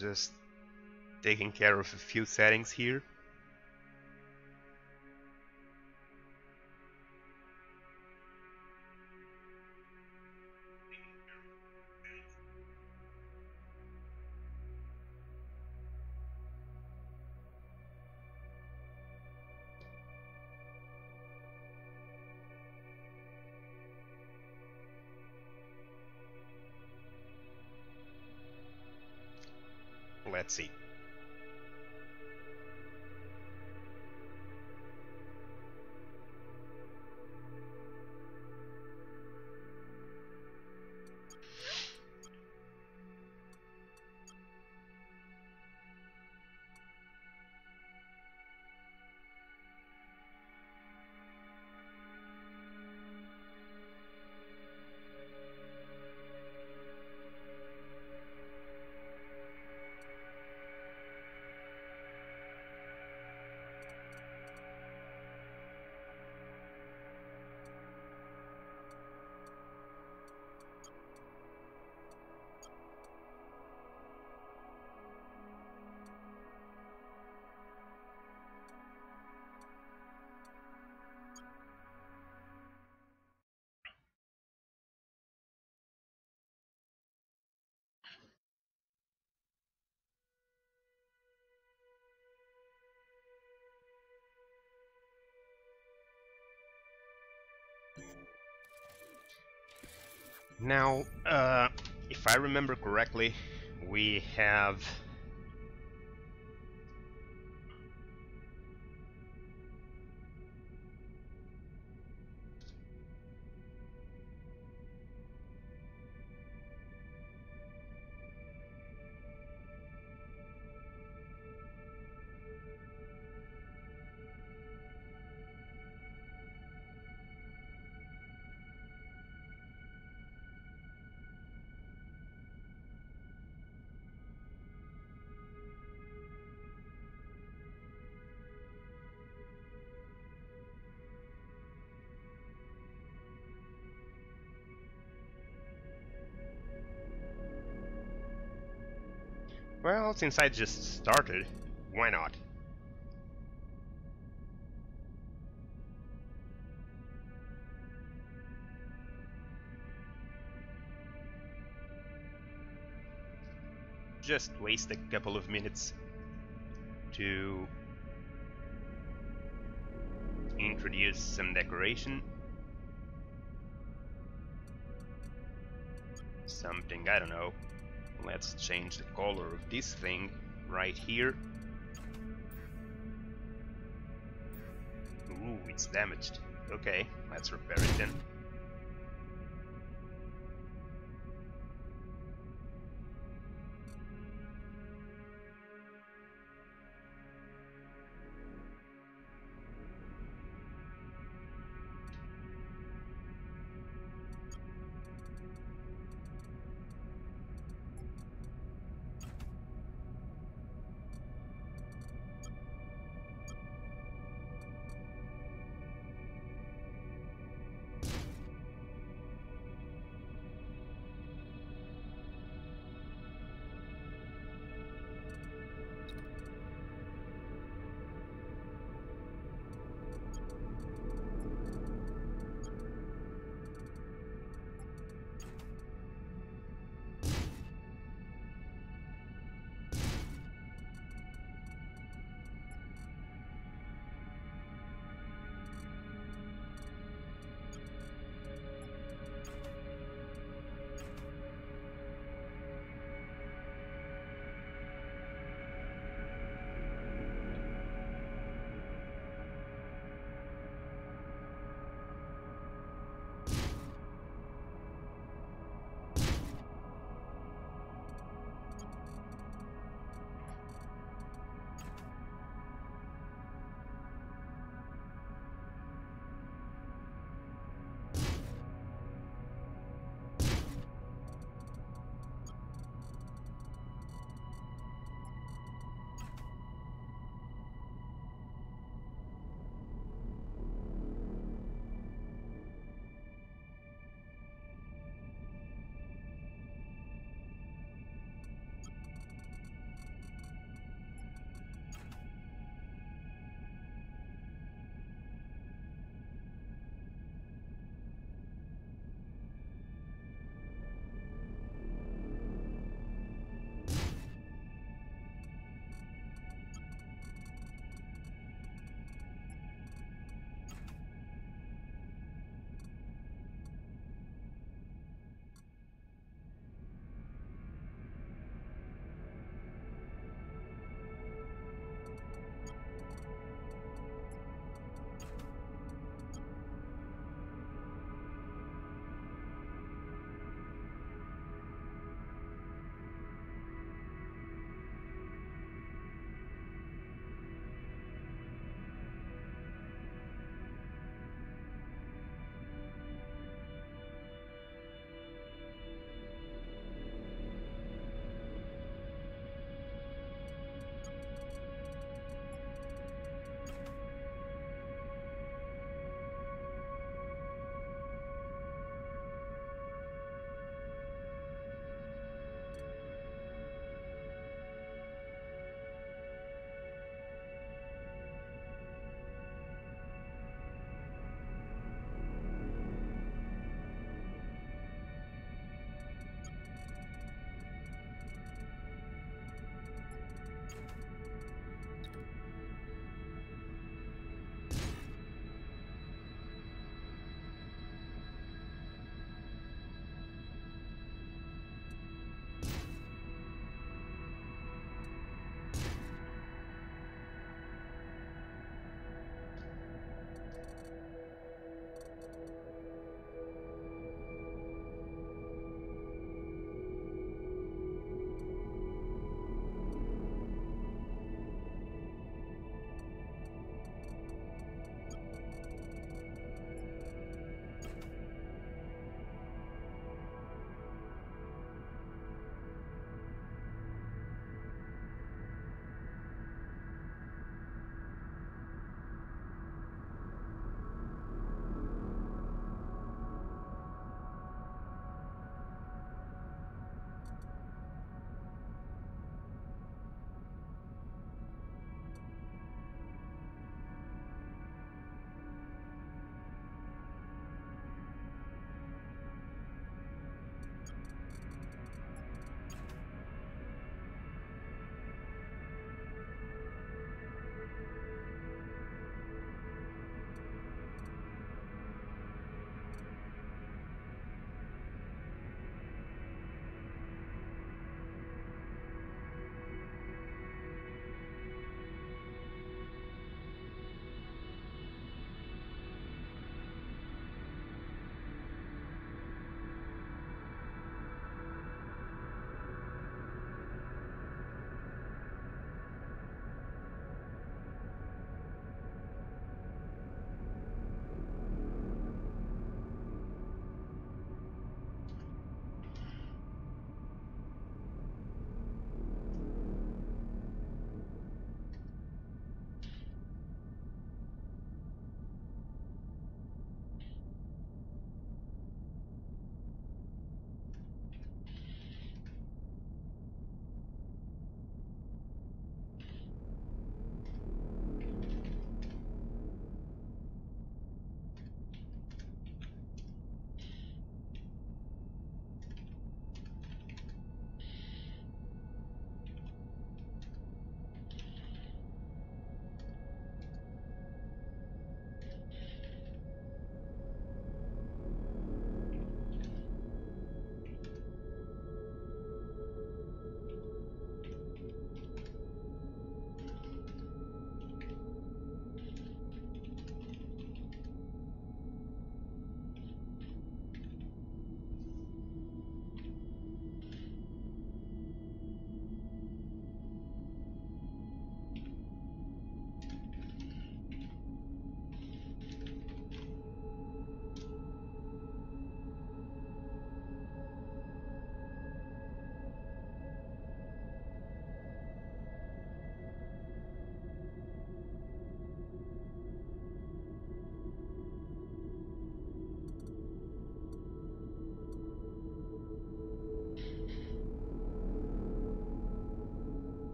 Just taking care of a few settings here. Let's see. Now, if I remember correctly, we have well, since I just started, why not? Just waste a couple of minutes to introduce some decoration. Something, I don't know. Let's change the color of this thing right here. Ooh, it's damaged. Okay, let's repair it then.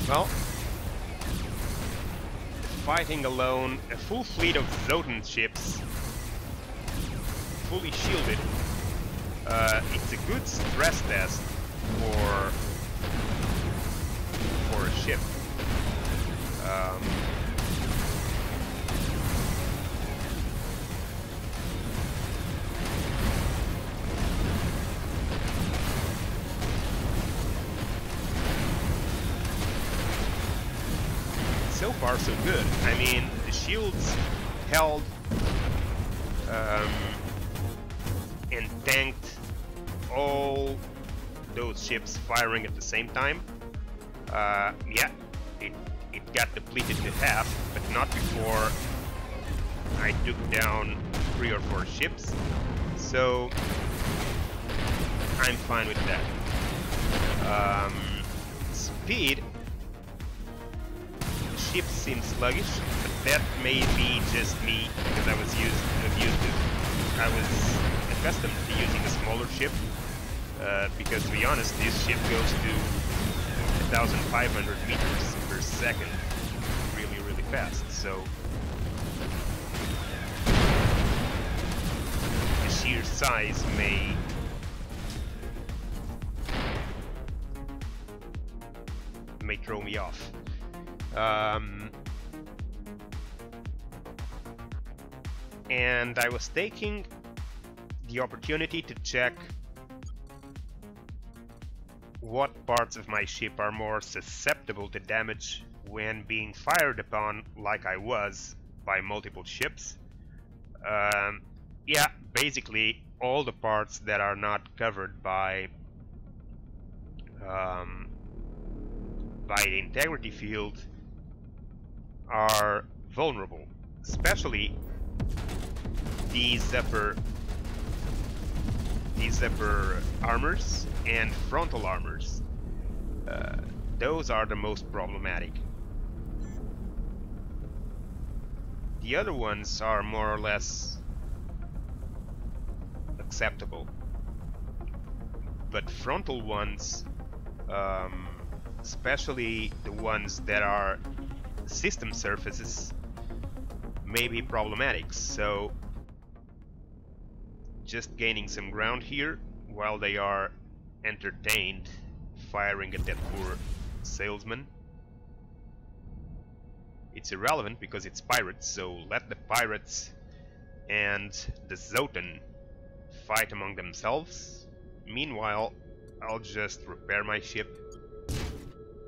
Well, fighting alone, a full fleet of Zotan ships, fully shielded, it's a good stress test for a ship. So far, so good. I mean, the shields held and tanked all those ships firing at the same time. Yeah, it got depleted to half, but not before I took down 3 or 4 ships. So I'm fine with that. Speed. Ships seem sluggish, but that may be just me because I was accustomed to using a smaller ship. Because to be honest, this ship goes to 1,500 meters per second, really fast. So the sheer size may throw me off. And I was taking the opportunity to check what parts of my ship are more susceptible to damage when being fired upon, like I was, by multiple ships. Yeah, basically all the parts that are not covered by the integrity field are vulnerable, especially these upper armors and frontal armors. Those are the most problematic. The other ones are more or less acceptable, but frontal ones, especially the ones that are system surfaces, may be problematic. So just gaining some ground here while they are entertained firing at that poor salesman. It's irrelevant because it's pirates, so let the pirates and the Zotan fight among themselves. Meanwhile, I'll just repair my ship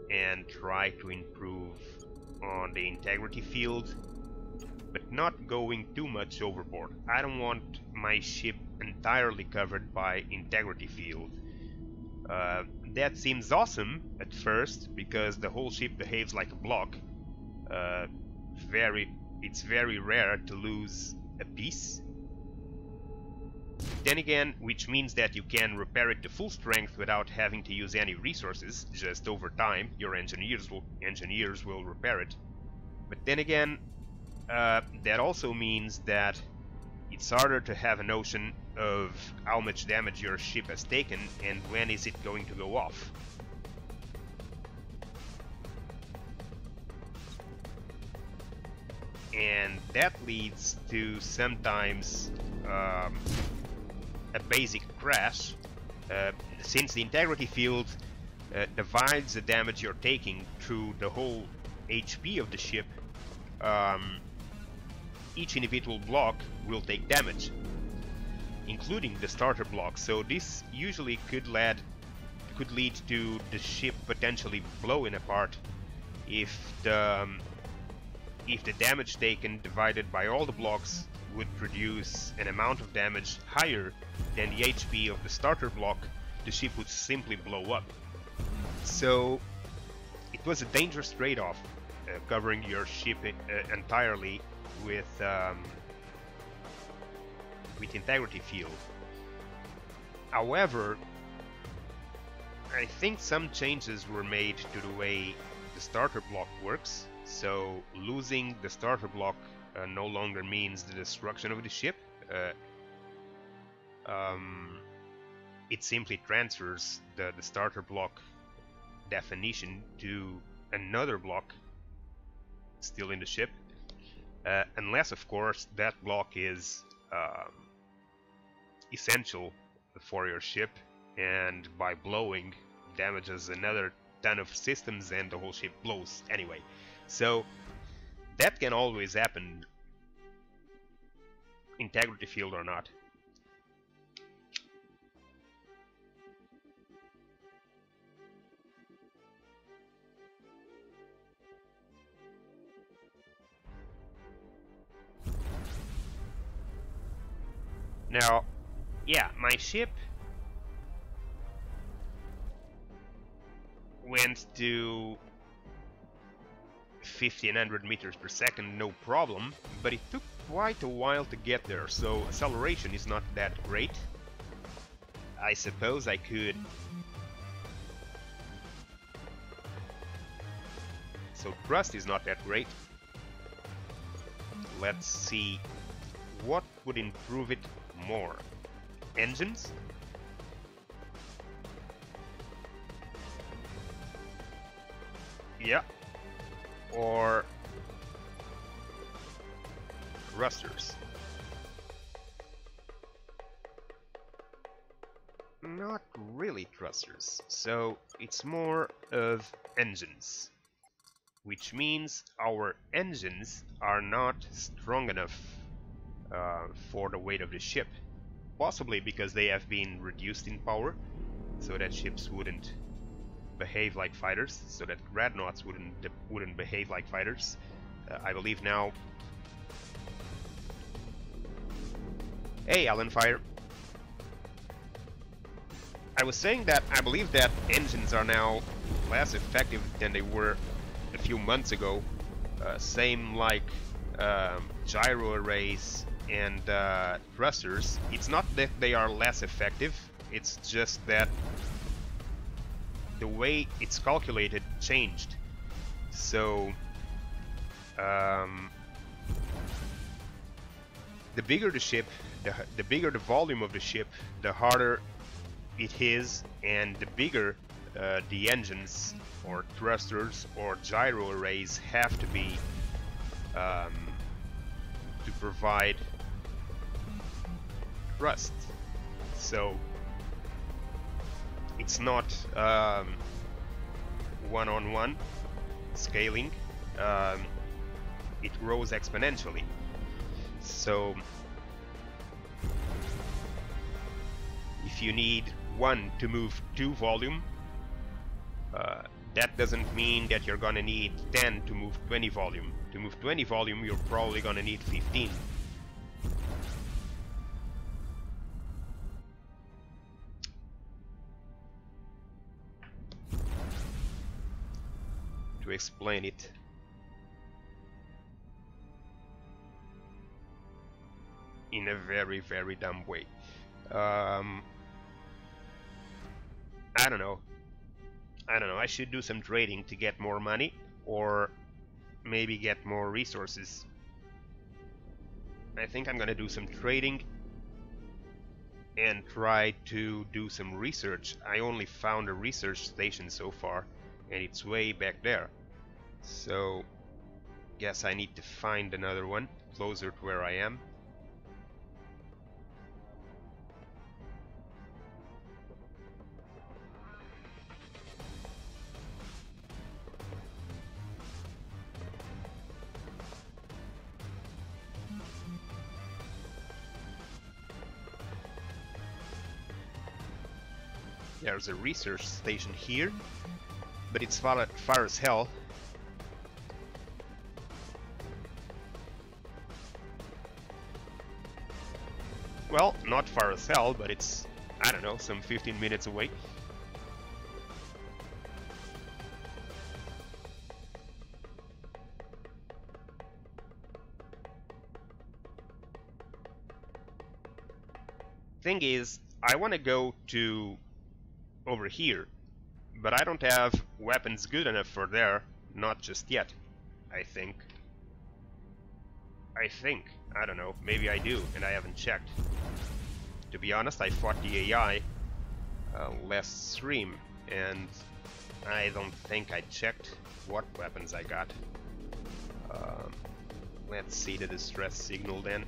and try to improve on the integrity field, but not going too much overboard. I don't want my ship entirely covered by integrity field. That seems awesome at first because the whole ship behaves like a block. It's very rare to lose a piece. Then again, which means that you can repair it to full strength without having to use any resources. Just over time, your engineers will repair it. But then again, that also means that it's harder to have a notion of how much damage your ship has taken and when is it going to go off. And that leads to sometimes a basic crash, since the integrity field divides the damage you're taking through the whole HP of the ship. each individual block will take damage, including the starter block. So this usually could lead to the ship potentially blowing apart if the damage taken divided by all the blocks would produce an amount of damage higher than the HP of the starter block. The ship would simply blow up. So it was a dangerous trade-off, covering your ship entirely with integrity field. However, I think some changes were made to the way the starter block works. So losing the starter block no longer means the destruction of the ship. It simply transfers the starter block definition to another block still in the ship, unless of course that block is essential for your ship, and by blowing damages another ton of systems and the whole ship blows anyway. So that can always happen, integrity field or not. Now, yeah, my ship went to 1500 meters per second, no problem, but it took quite a while to get there, so acceleration is not that great. I suppose I could... So thrust is not that great. Let's see what would improve it more. Engines? Yeah. Or thrusters? Not really thrusters, so it's more of engines, which means our engines are not strong enough for the weight of the ship, possibly because they have been reduced in power so that ships wouldn't behave like fighters, so that dreadnoughts wouldn't behave like fighters. I believe now. Hey, Alan Fire. I was saying that I believe that engines are now less effective than they were a few months ago. Same like gyro arrays and thrusters. It's not that they are less effective, it's just that the way it's calculated changed. So the bigger the ship, the bigger the volume of the ship, the harder it is, and the bigger the engines or thrusters or gyro arrays have to be to provide thrust. So it's not one-on-one scaling, it grows exponentially. So if you need 1 to move 2 volume, that doesn't mean that you're gonna need 10 to move 20 volume. To move 20 volume, you're probably gonna need 15. To explain it. In a very, very dumb way. I don't know. I should do some trading to get more money, or maybe get more resources. I think I'm gonna do some trading and try to do some research. I only found a research station so far, and it's way back there. So, guess I need to find another one closer to where I am. There's a research station here, but it's far as hell. Well, not far as hell, but it's, I don't know, some 15 minutes away. Thing is, I want to go to over here, but I don't have weapons good enough for there, not just yet, I think. I don't know, maybe I do, and I haven't checked. To be honest, I fought the AI last stream, and I don't think I checked what weapons I got. Let's see the distress signal then.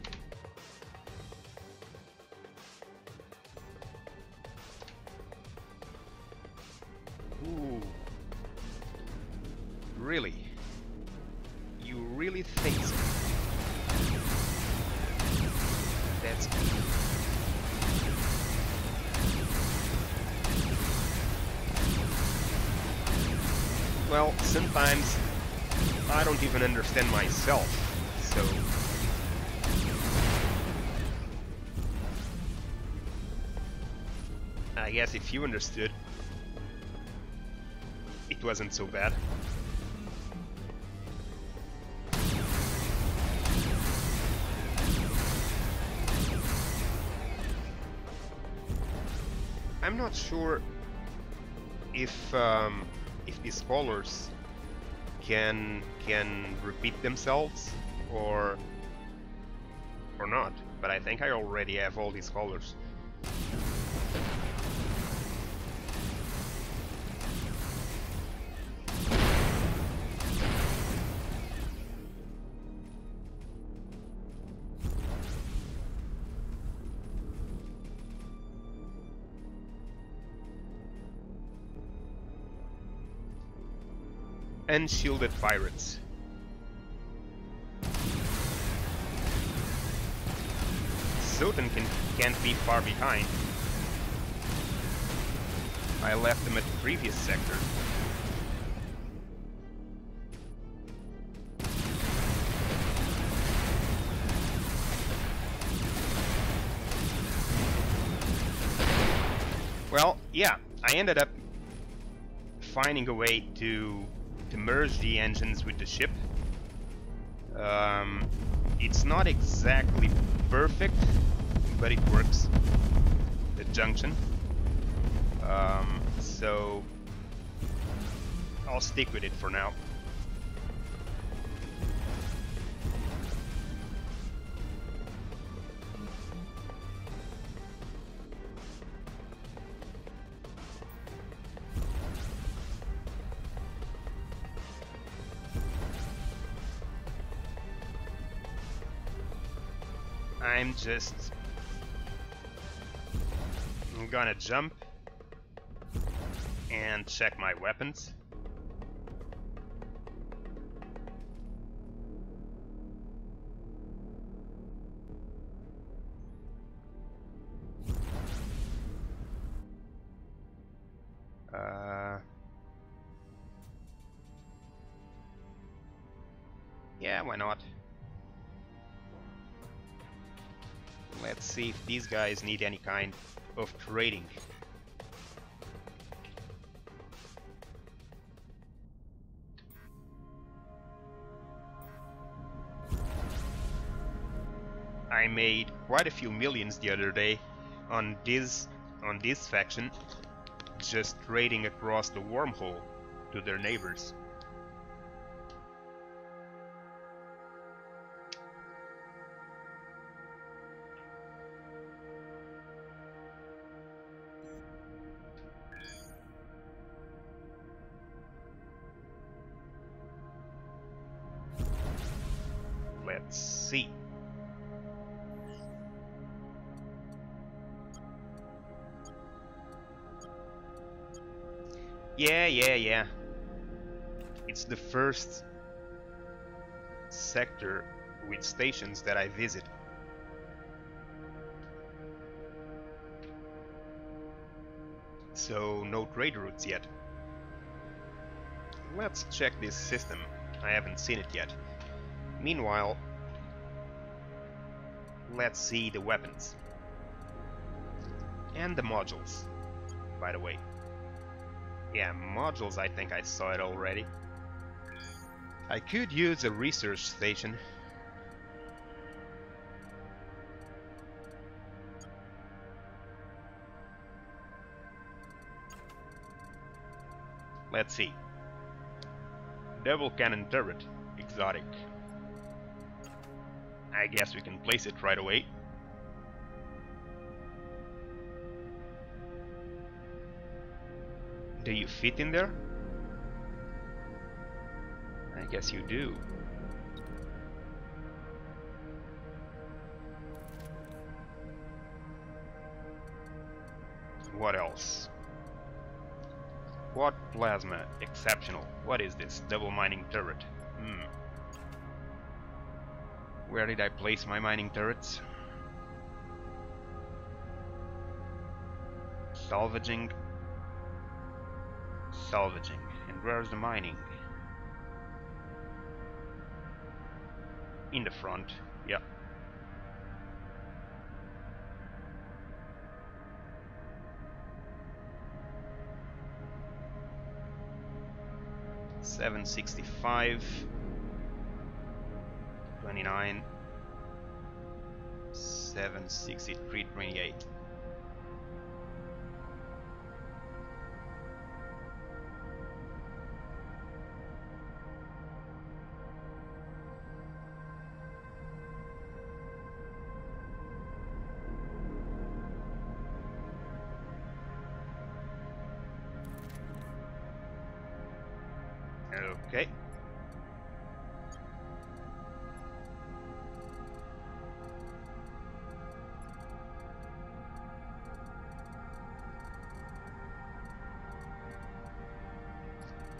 Ooh. Really? You really think so? That's... Well, sometimes I don't even understand myself, so... I guess if you understood, it wasn't so bad. I'm not sure if these colors can repeat themselves or not, but I think I already have all these colors. Unshielded pirates. Zoten can't be far behind. I left them at the previous sector. Well, yeah, I ended up finding a way to merge the engines with the ship. It's not exactly perfect, but it works. The junction. So I'll stick with it for now. I'm gonna jump and check my weapons. Yeah, why not? Let's see if these guys need any kind of trading. I made quite a few millions the other day on this faction, just trading across the wormhole to their neighbors. Let's see. Yeah. It's the first sector with stations that I visit. So no trade routes yet. Let's check this system. I haven't seen it yet. Meanwhile, let's see the weapons. And the modules, by the way. Yeah, modules, I think I saw it already. I could use a research station. Let's see. Double cannon turret, exotic. I guess we can place it right away. Do you fit in there? I guess you do. What else? Quad plasma, exceptional. What is this? Double mining turret. Where did I place my mining turrets? Salvaging. Salvaging. And where's the mining? In the front, yeah. $765, 29, 763.28. Okay.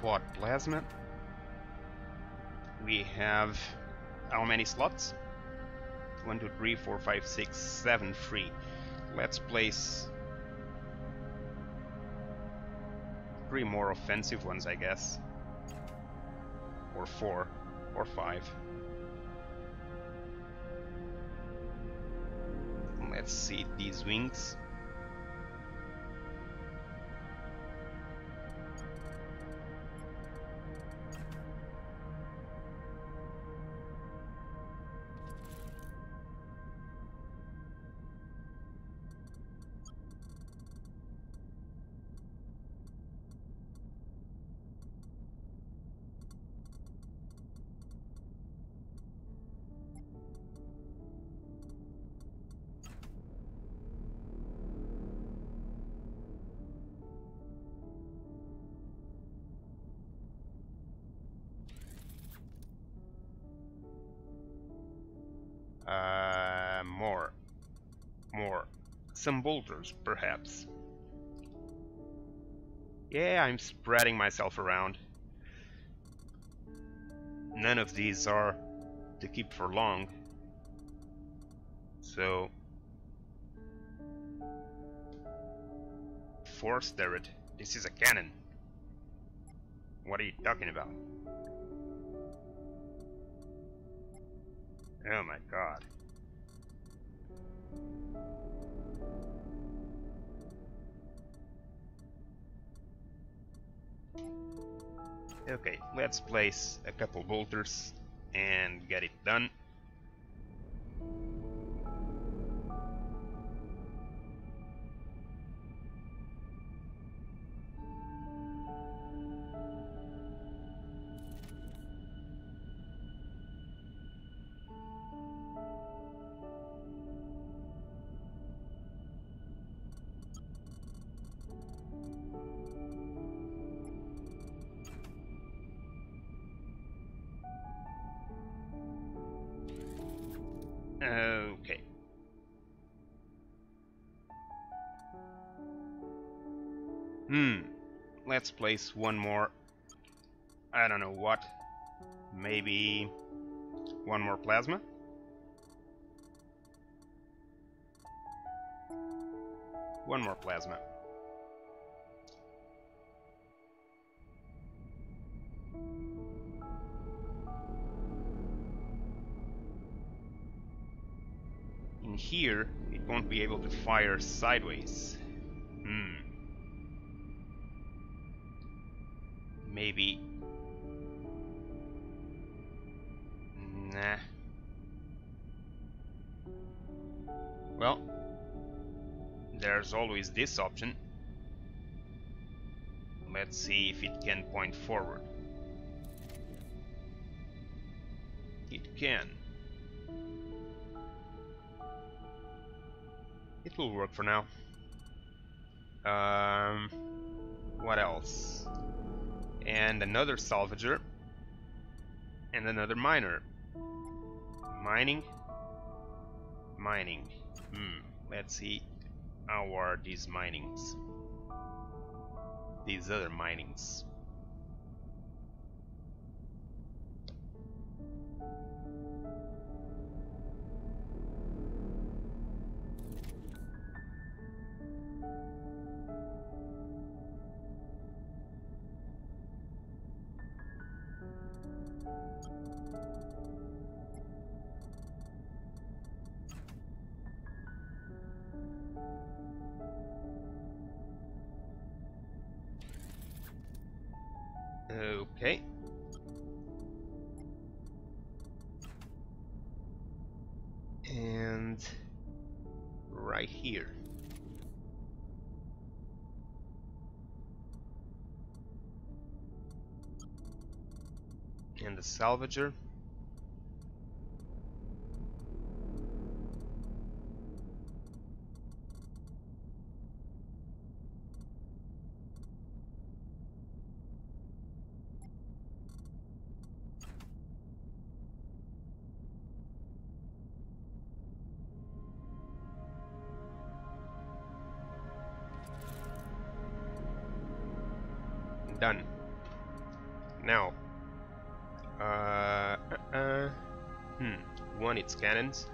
Quad plasma. We have how many slots? 1, 2, 3, 4, 5, 6, 7 free. Let's place 3 more offensive ones, I guess. Or 4, or 5. Let's see these wings. More. Some bolters, perhaps. Yeah, I'm spreading myself around. None of these are to keep for long. So... Force turret. This is a cannon. What are you talking about? Oh my god. Okay, let's place a couple bolters and get it done. Okay. Let's place one more. I don't know what. Maybe one more plasma? One more plasma. in here it won't be able to fire sideways. Maybe. Nah. Well, there's always this option. Let's see if it can point forward. It can. It will work for now. What else? And another salvager. And another miner. Mining. Mining. Let's see. How are these minings? These other minings. Okay. And right here. And the salvager. Done. Now, one, its cannons.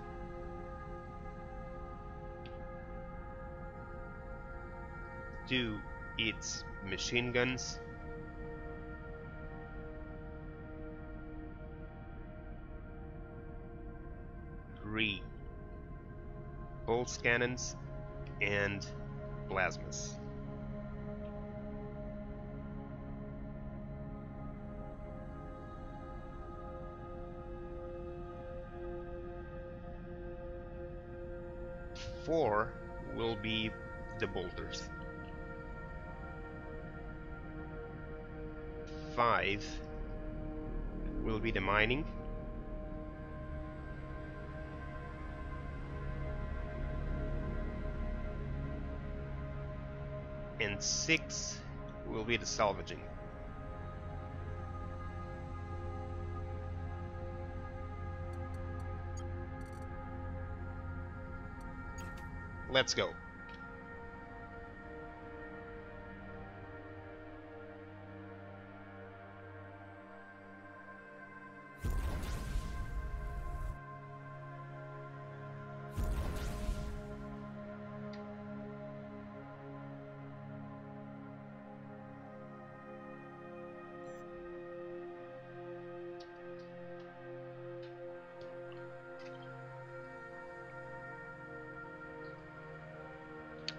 Two, its machine guns. Three, pulse cannons and plasmas. Four will be the bolters. 5 will be the mining. And 6 will be the salvaging. Let's go.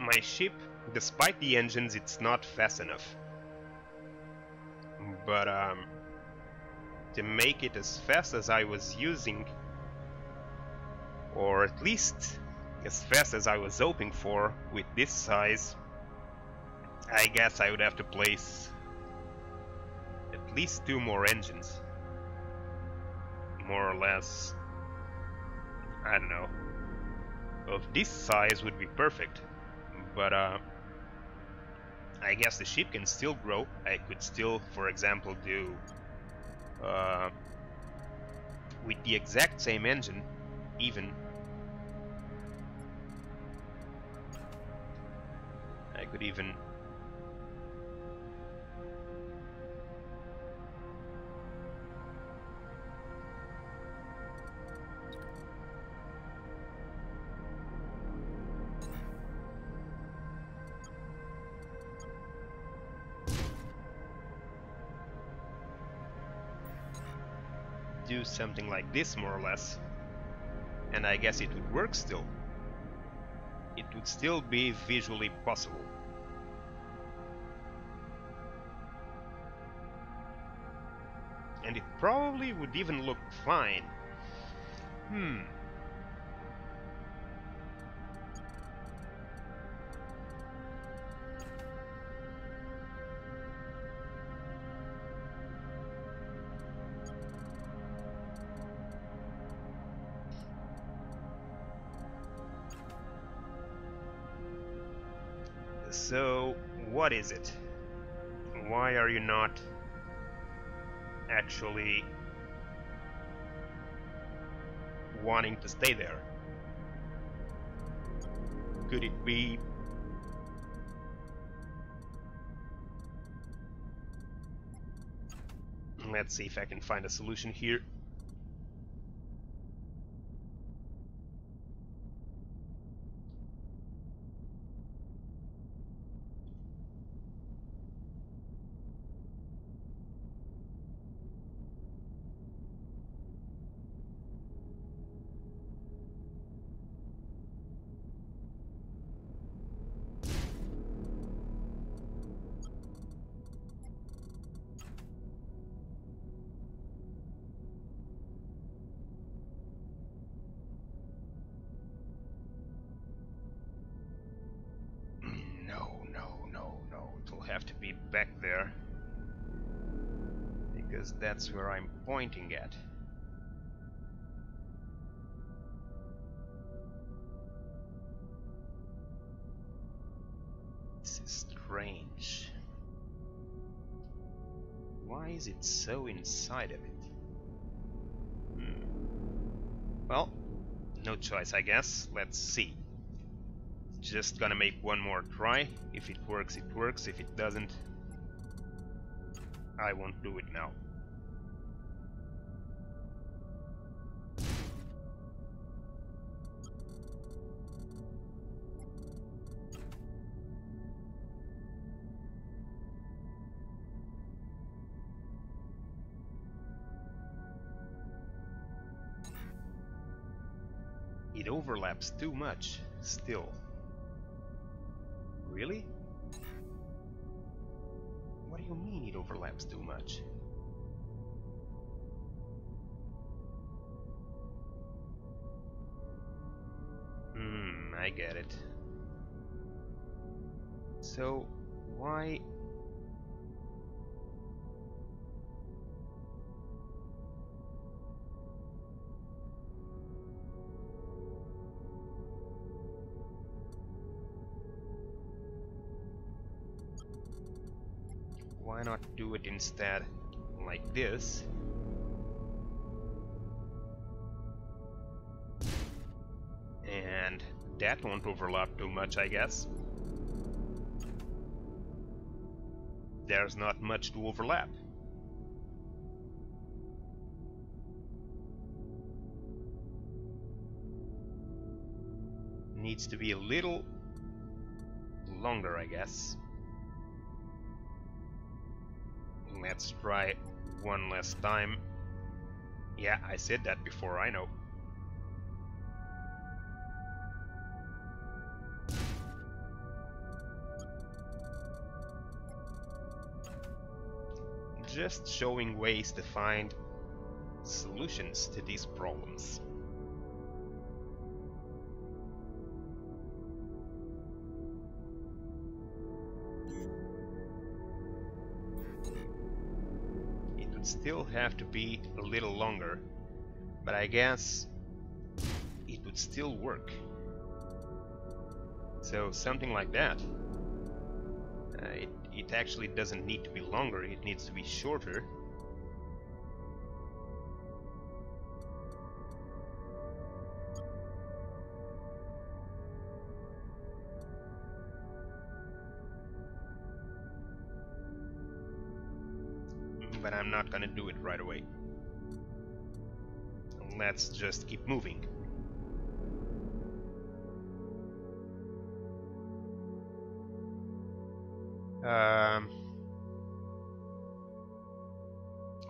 My ship, despite the engines, it's not fast enough. But to make it as fast as I was using, or at least as fast as I was hoping for with this size, I guess I would have to place at least 2 more engines. More or less, I don't know. Of this size would be perfect. But I guess the ship can still grow. I could still, for example, do with the exact same engine, even. I could even do something like this, more or less, and I guess it would work still. it would still be visually possible. And it probably would even look fine. So, what is it? Why are you not actually wanting to stay there? Could it be... Let's see if I can find a solution here. Have to be back there, because that's where I'm pointing at. This is strange. Why is it so inside of it? Well, no choice, I guess. Let's see. Just gonna make one more try. If it works, it works. If it doesn't, I won't do it now. It overlaps too much, still. Really? What do you mean it overlaps too much? I get it. So, why... Why not do it instead like this? And that won't overlap too much, I guess. There's not much to overlap. Needs to be a little longer, I guess. Let's try one last time. Yeah, I said that before, I know. Just showing ways to find solutions to these problems. Still have to be a little longer, but I guess it would still work. So something like that. It actually doesn't need to be longer, it needs to be shorter. But I'm not gonna do it right away. Let's just keep moving.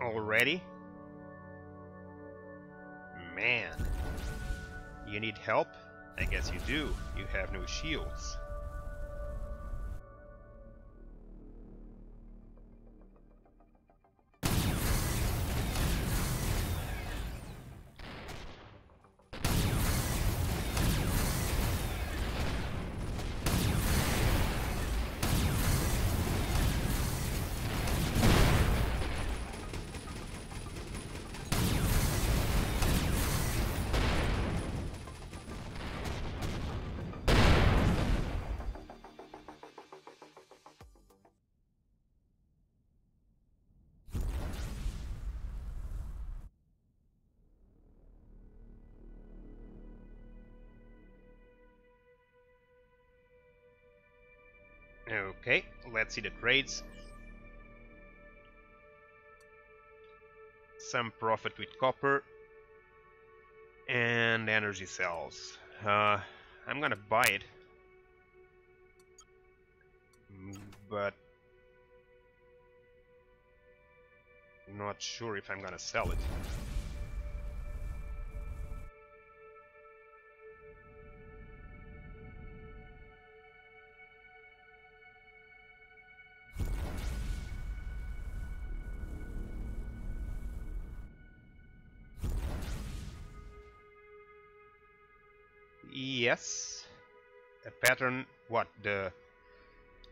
Already? Man. You need help? I guess you do. You have no shields. Okay, let's see the trades. Some profit with copper and energy cells. I'm gonna buy it, but not sure if I'm gonna sell it. Yes, a pattern. What, the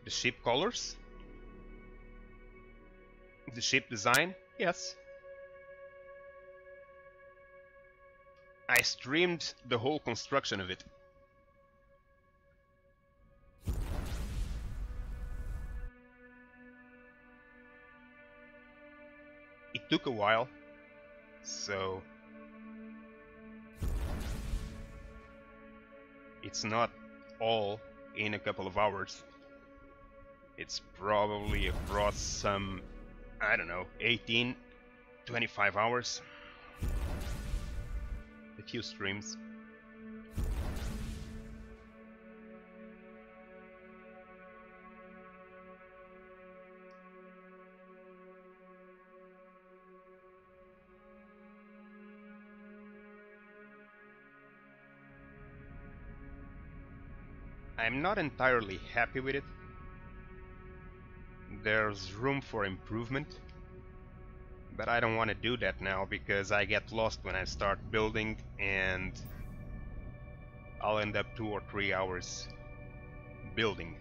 ship colors? The ship design? Yes. I streamed the whole construction of it. It took a while, so it's not all in a couple of hours. It's probably across some, I don't know, 18, 25 hours. A few streams. I'm not entirely happy with it. There's room for improvement, but I don't want to do that now because I get lost when I start building and I'll end up 2 or 3 hours building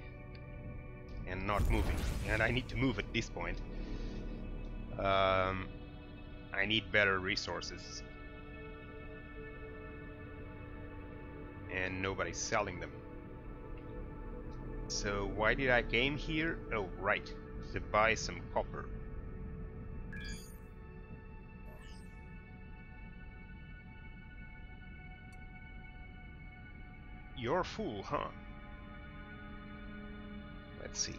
and not moving, and I need to move at this point. I need better resources, and nobody's selling them. So why did I came here? Oh, right, to buy some copper. You're full, huh? Let's see.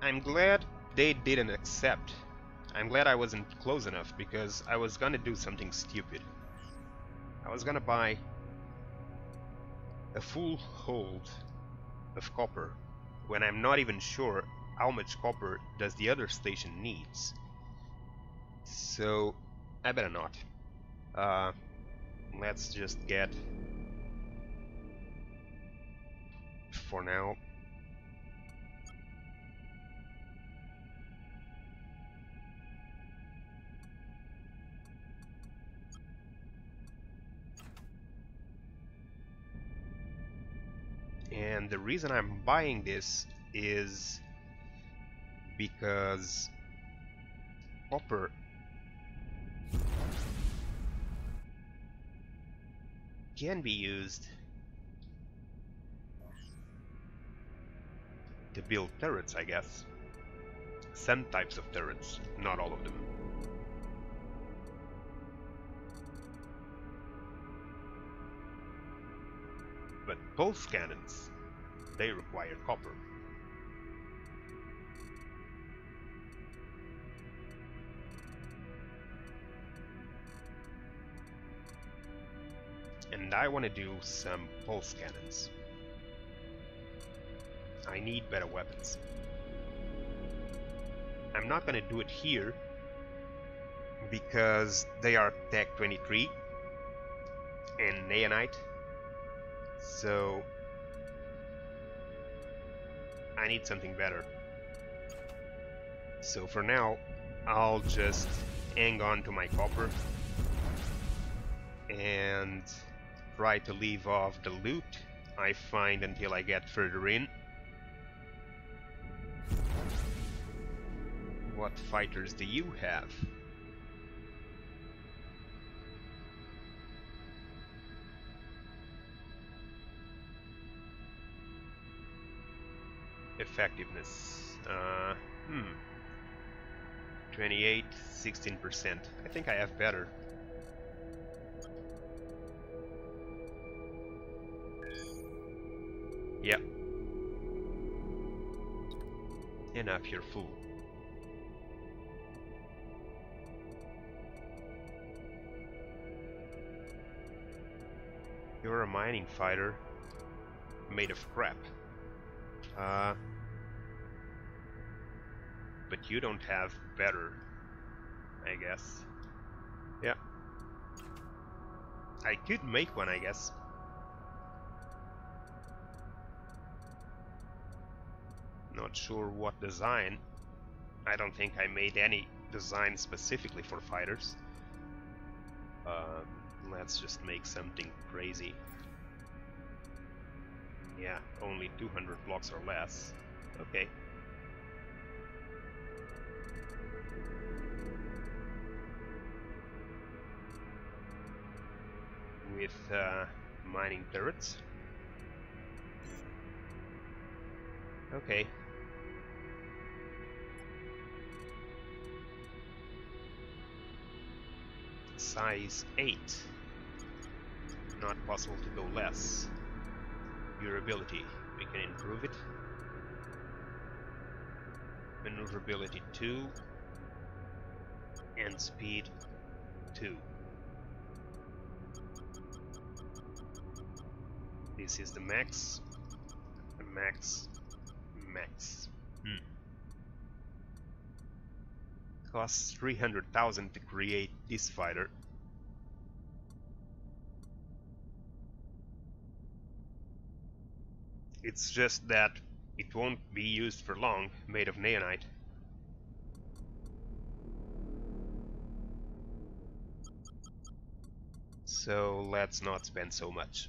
I'm glad they didn't accept. I'm glad I wasn't close enough, because I was gonna do something stupid. I was gonna buy a full hold of copper when I'm not even sure how much copper does the other station needs. So I better not. Let's just get, for now, and the reason I'm buying this is because copper can be used to build turrets, I guess. Some types of turrets, not all of them. But pulse cannons, they require copper. And I want to do some pulse cannons. I need better weapons. I'm not gonna do it here because they are Tech 23 and Neonite, so I need something better. So for now, I'll just hang on to my copper and try to leave off the loot I find until I get further in. What fighters do you have? Effectiveness. 28, 16%. I think I have better. Yep. Enough, you're full. You're a mining fighter made of crap. But you don't have better, I guess. Yeah. I could make one, I guess. Not sure what design. I don't think I made any design specifically for fighters. Let's just make something crazy. Yeah, only 200 blocks or less. Okay. With mining turrets. Okay. Size 8. Not possible to go less. Durability, we can improve it. Maneuverability 2. And speed 2. This is the max. Max. Costs 300,000 to create this fighter. It's just that it won't be used for long, made of neonite. So let's not spend so much.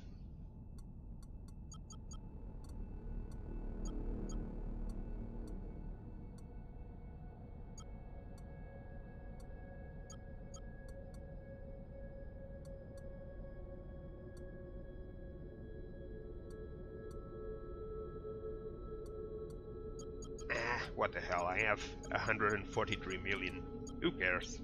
What the hell, I have 143 million. Who cares?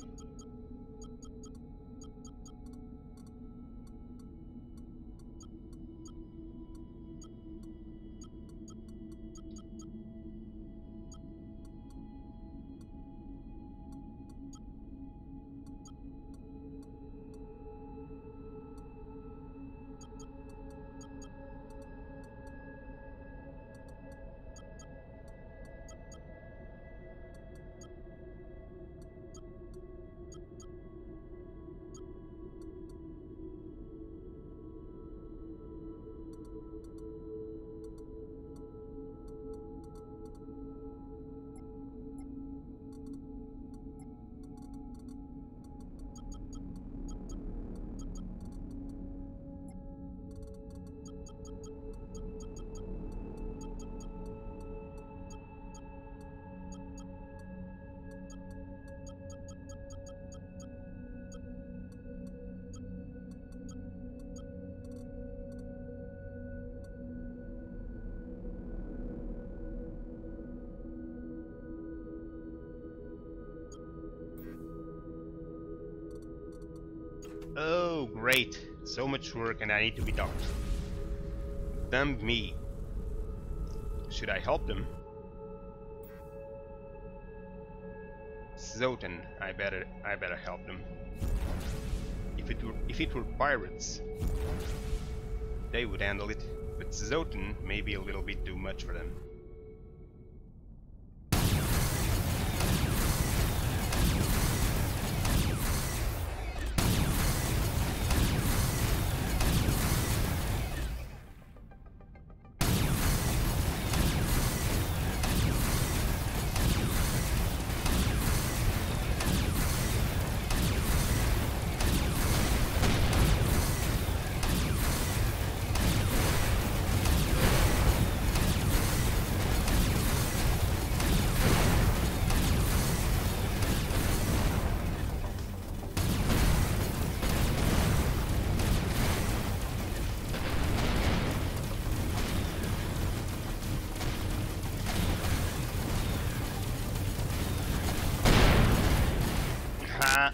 Oh, great. So much work and I need to be docked. Damn me. Should I help them? Zotan, I better help them. If if it were pirates, they would handle it, but Zoten may be a little bit too much for them.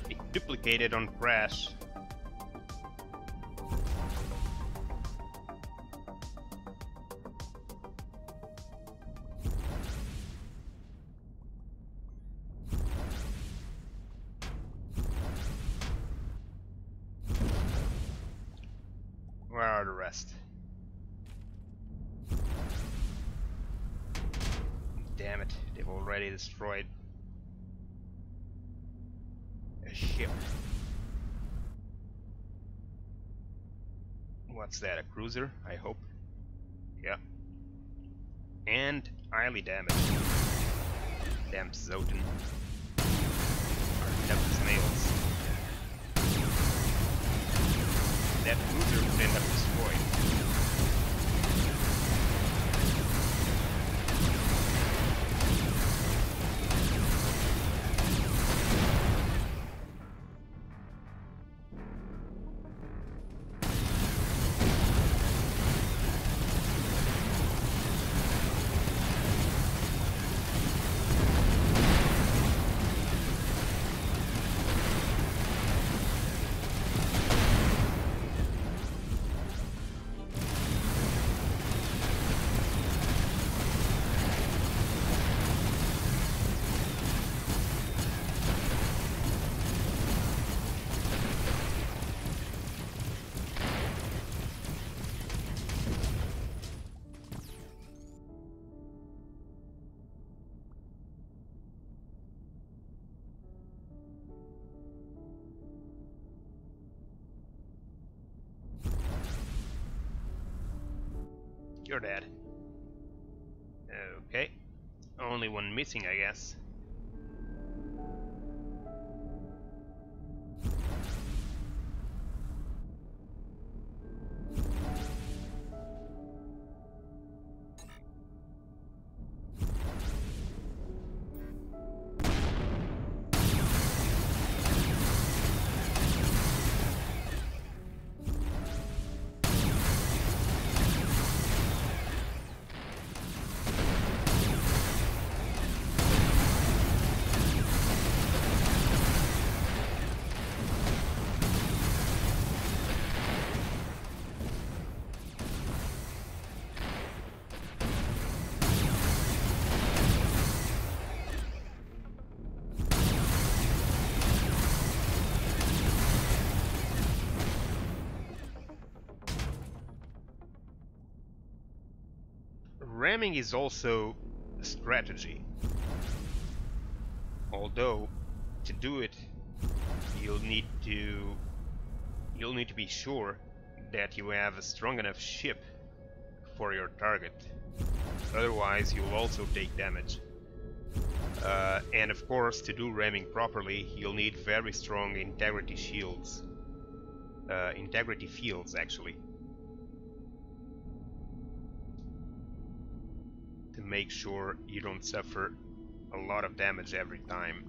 It duplicated on crash. Where are the rest? Damn it, they've already destroyed a ship. What's that, a cruiser, I hope? Yeah. And highly damaged. Damn Zoten. Our tough snails. That cruiser would end up destroyed. You're dead. Okay. Only one missing, I guess. Ramming is also a strategy. Although, to do it, you'll need to be sure that you have a strong enough ship for your target. Otherwise, you'll also take damage. And of course, to do ramming properly, you'll need very strong integrity shields. Integrity fields, actually. To make sure you don't suffer a lot of damage every time.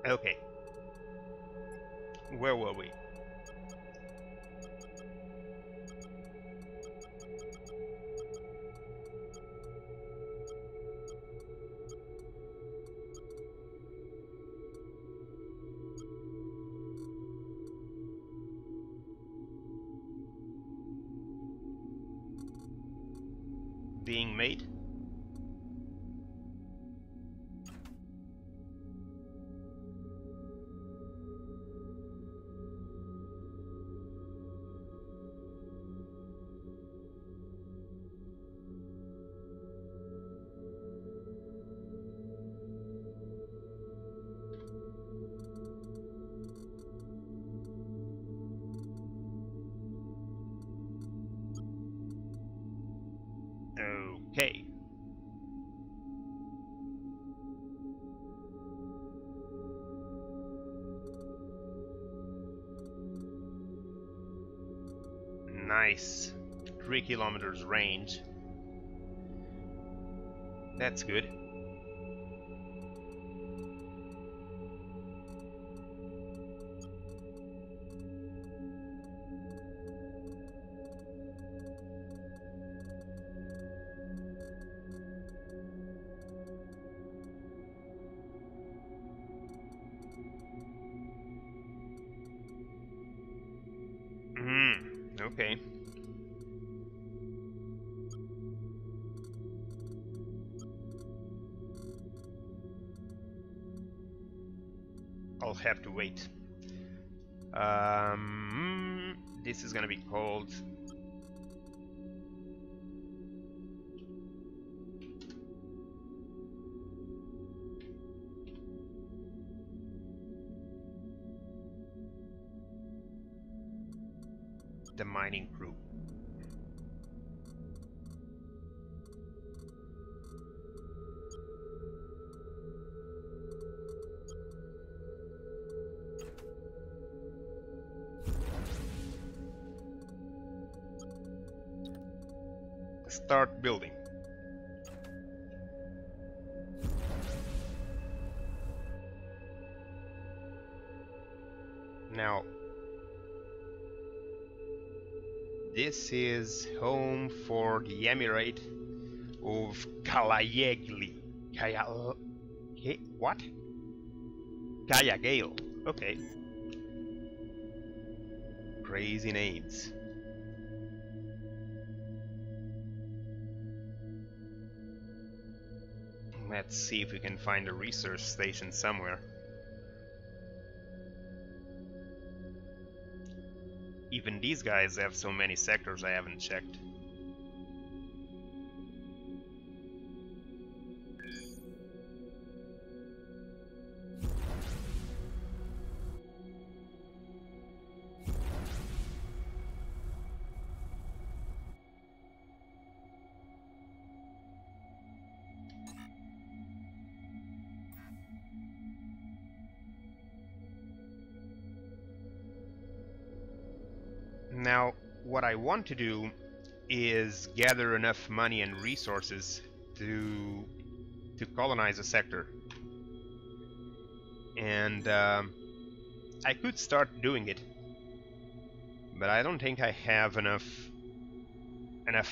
Okay, where were we? Being made? Okay. Nice. 3 kilometers range. That's good. Okay. I'll have to wait. This is gonna be called the mining crew. Start building. Now, this is home for the Emirate of Kalayegli. What? Kayagale. Okay. Crazy names. Let's see if we can find a research station somewhere. Even these guys have so many sectors I haven't checked. Now, what I want to do is gather enough money and resources to colonize a sector. And I could start doing it, but I don't think I have enough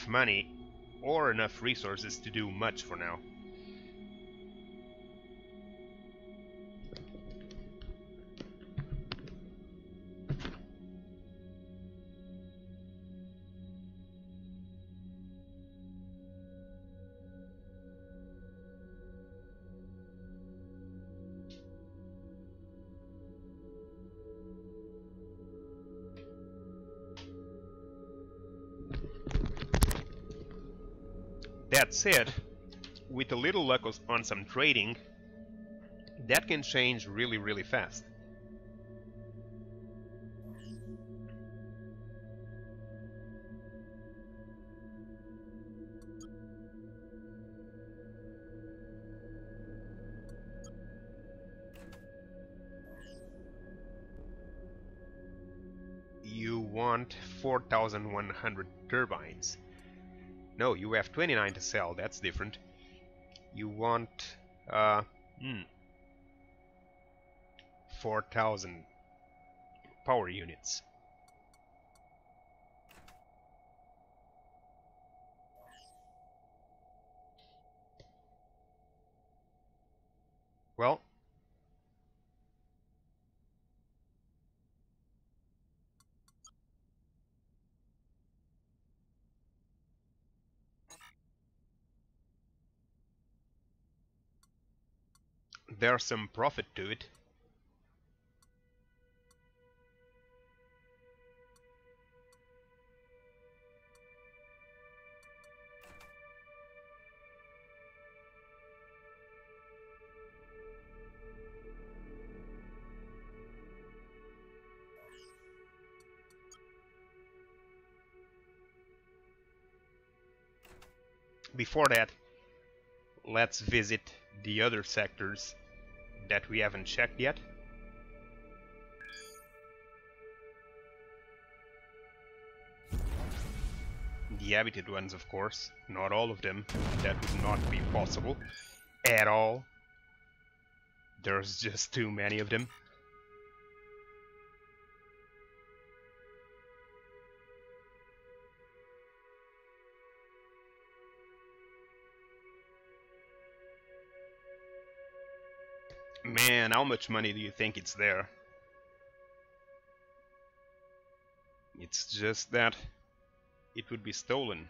money or enough resources to do much for now. That said, with a little luck on some trading, that can change really, really fast. You want 4,100 turbines. No, you have 29 to sell, that's different. You want... 4,000 power units. Well, there's some profit to it. Before that, let's visit the other sectors that we haven't checked yet. The habited ones, of course, not all of them. That would not be possible at all. There's just too many of them. Man, how much money do you think it's there? It's just that it would be stolen.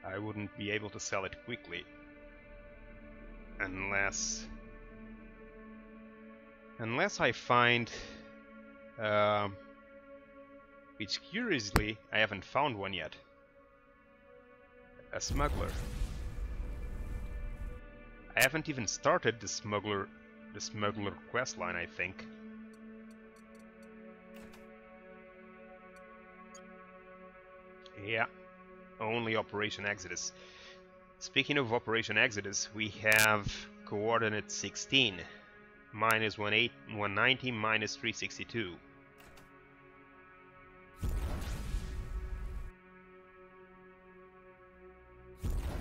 I wouldn't be able to sell it quickly. Unless I find... which curiously, I haven't found one yet. A smuggler. I haven't even started the smuggler questline, I think. Yeah, only Operation Exodus. Speaking of Operation Exodus, we have coordinate 16, minus 190, minus 362.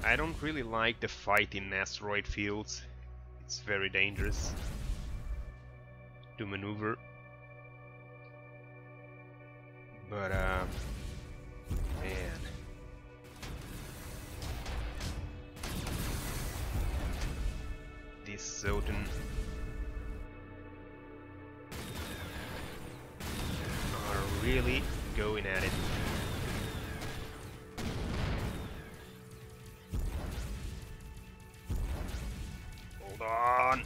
I don't really like the fight in asteroid fields. It's very dangerous to maneuver. But man. This Zotan are really going at it. Hold on.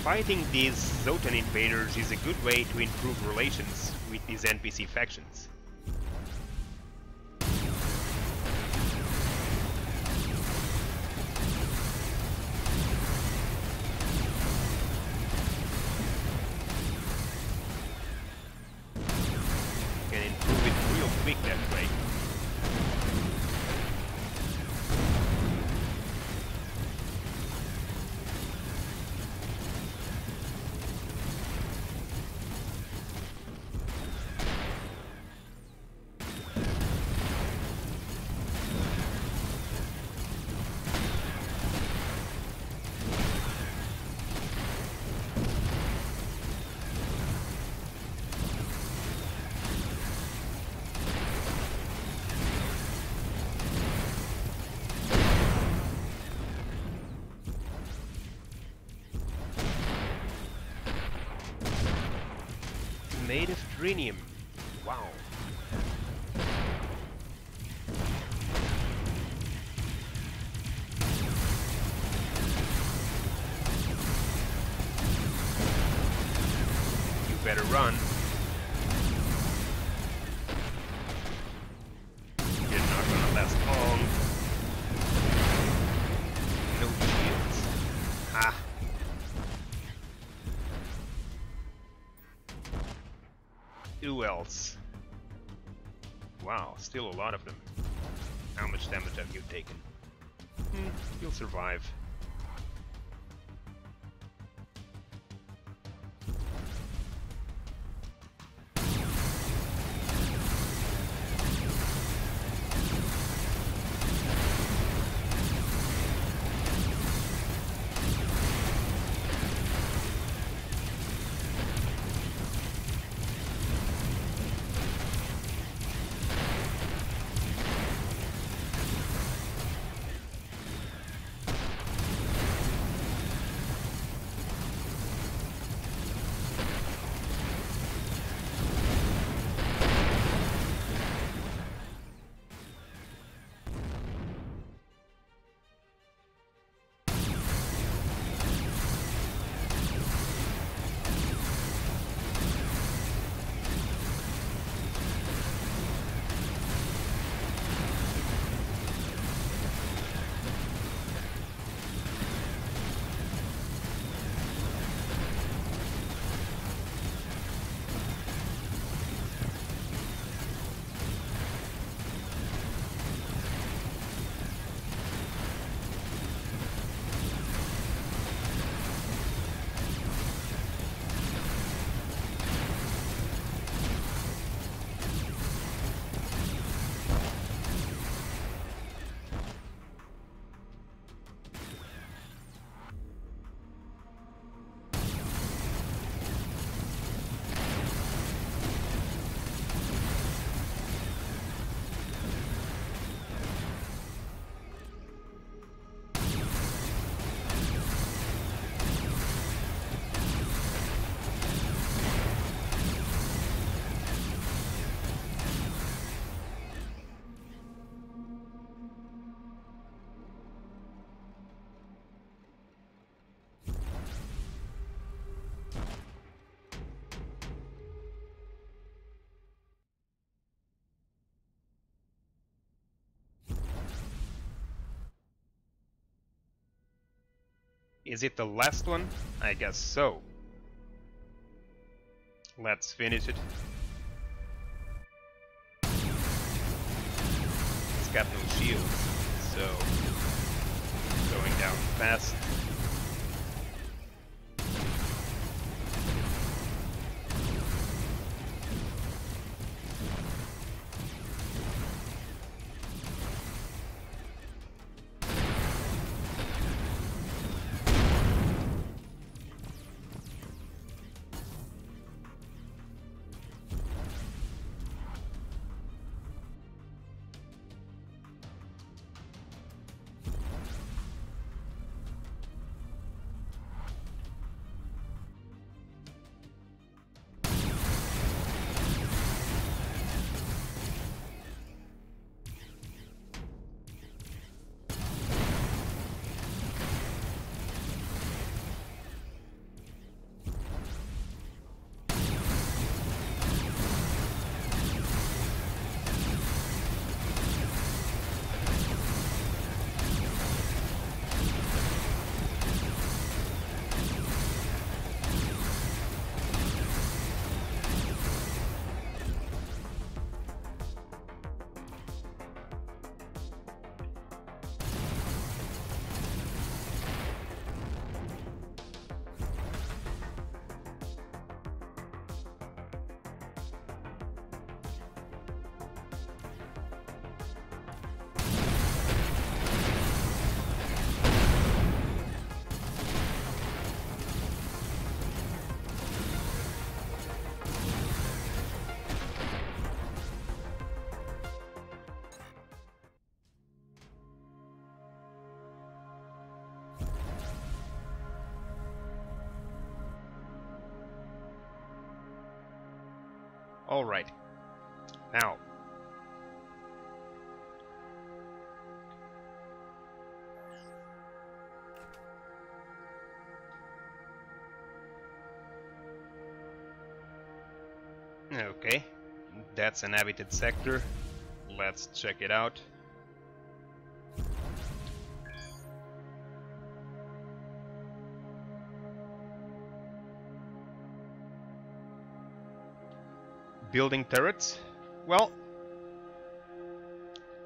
Fighting these Zotan invaders is a good way to improve relations with these NPC factions. You can improve it real quick that way. native trinium. Wow. You better run. You're not gonna last long. No shields. Ah. Who else? Wow, still a lot of them. How much damage have you taken? You'll survive. Is it the last one? I guess so. Let's finish it. It's got no shields, so going down fast. Alright, now okay, that's an habited sector. Let's check it out. Building turrets? Well,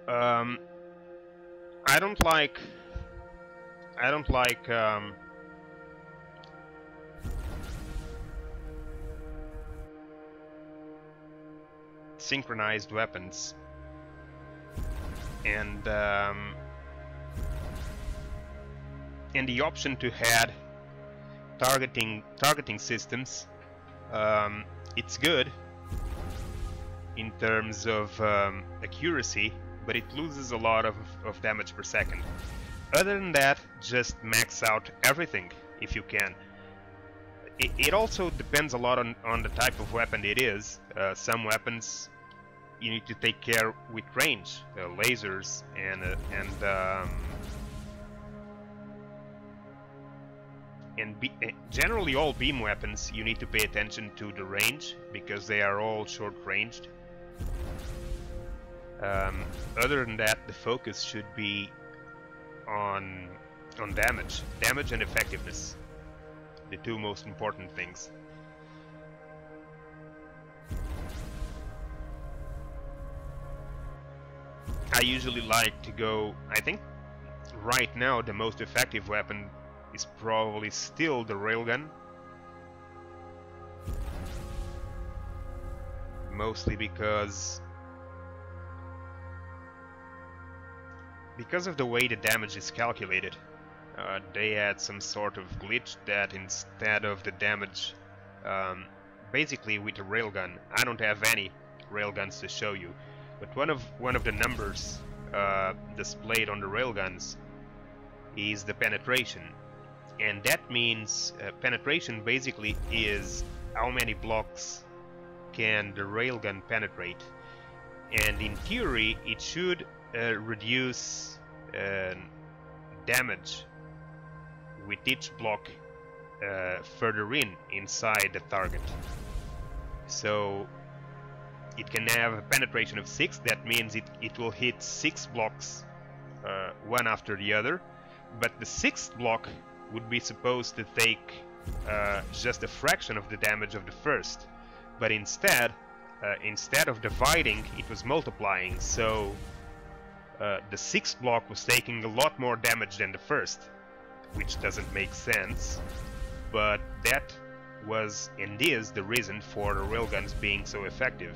I don't like synchronized weapons, and the option to add targeting systems. It's good in terms of accuracy, but it loses a lot of damage per second. Other than that, just max out everything if you can. It also depends a lot on the type of weapon it is. Some weapons you need to take care with range, lasers generally all beam weapons you need to pay attention to the range because they are all short-ranged. Other than that, the focus should be on damage and effectiveness, the two most important things. I usually like to go, I think right now the most effective weapon is probably still the railgun. Mostly because of the way the damage is calculated. They had some sort of glitch that instead of the damage, basically with a railgun, I don't have any railguns to show you, but one of the numbers displayed on the railguns is the penetration, and that means penetration basically is how many blocks can the railgun penetrate, and in theory it should reduce damage with each block further inside the target. So it can have a penetration of 6. That means it will hit 6 blocks one after the other, but the 6th block would be supposed to take just a fraction of the damage of the first, but instead of dividing, it was multiplying. So the 6th block was taking a lot more damage than the first, which doesn't make sense, but that was and is the reason for the railguns being so effective.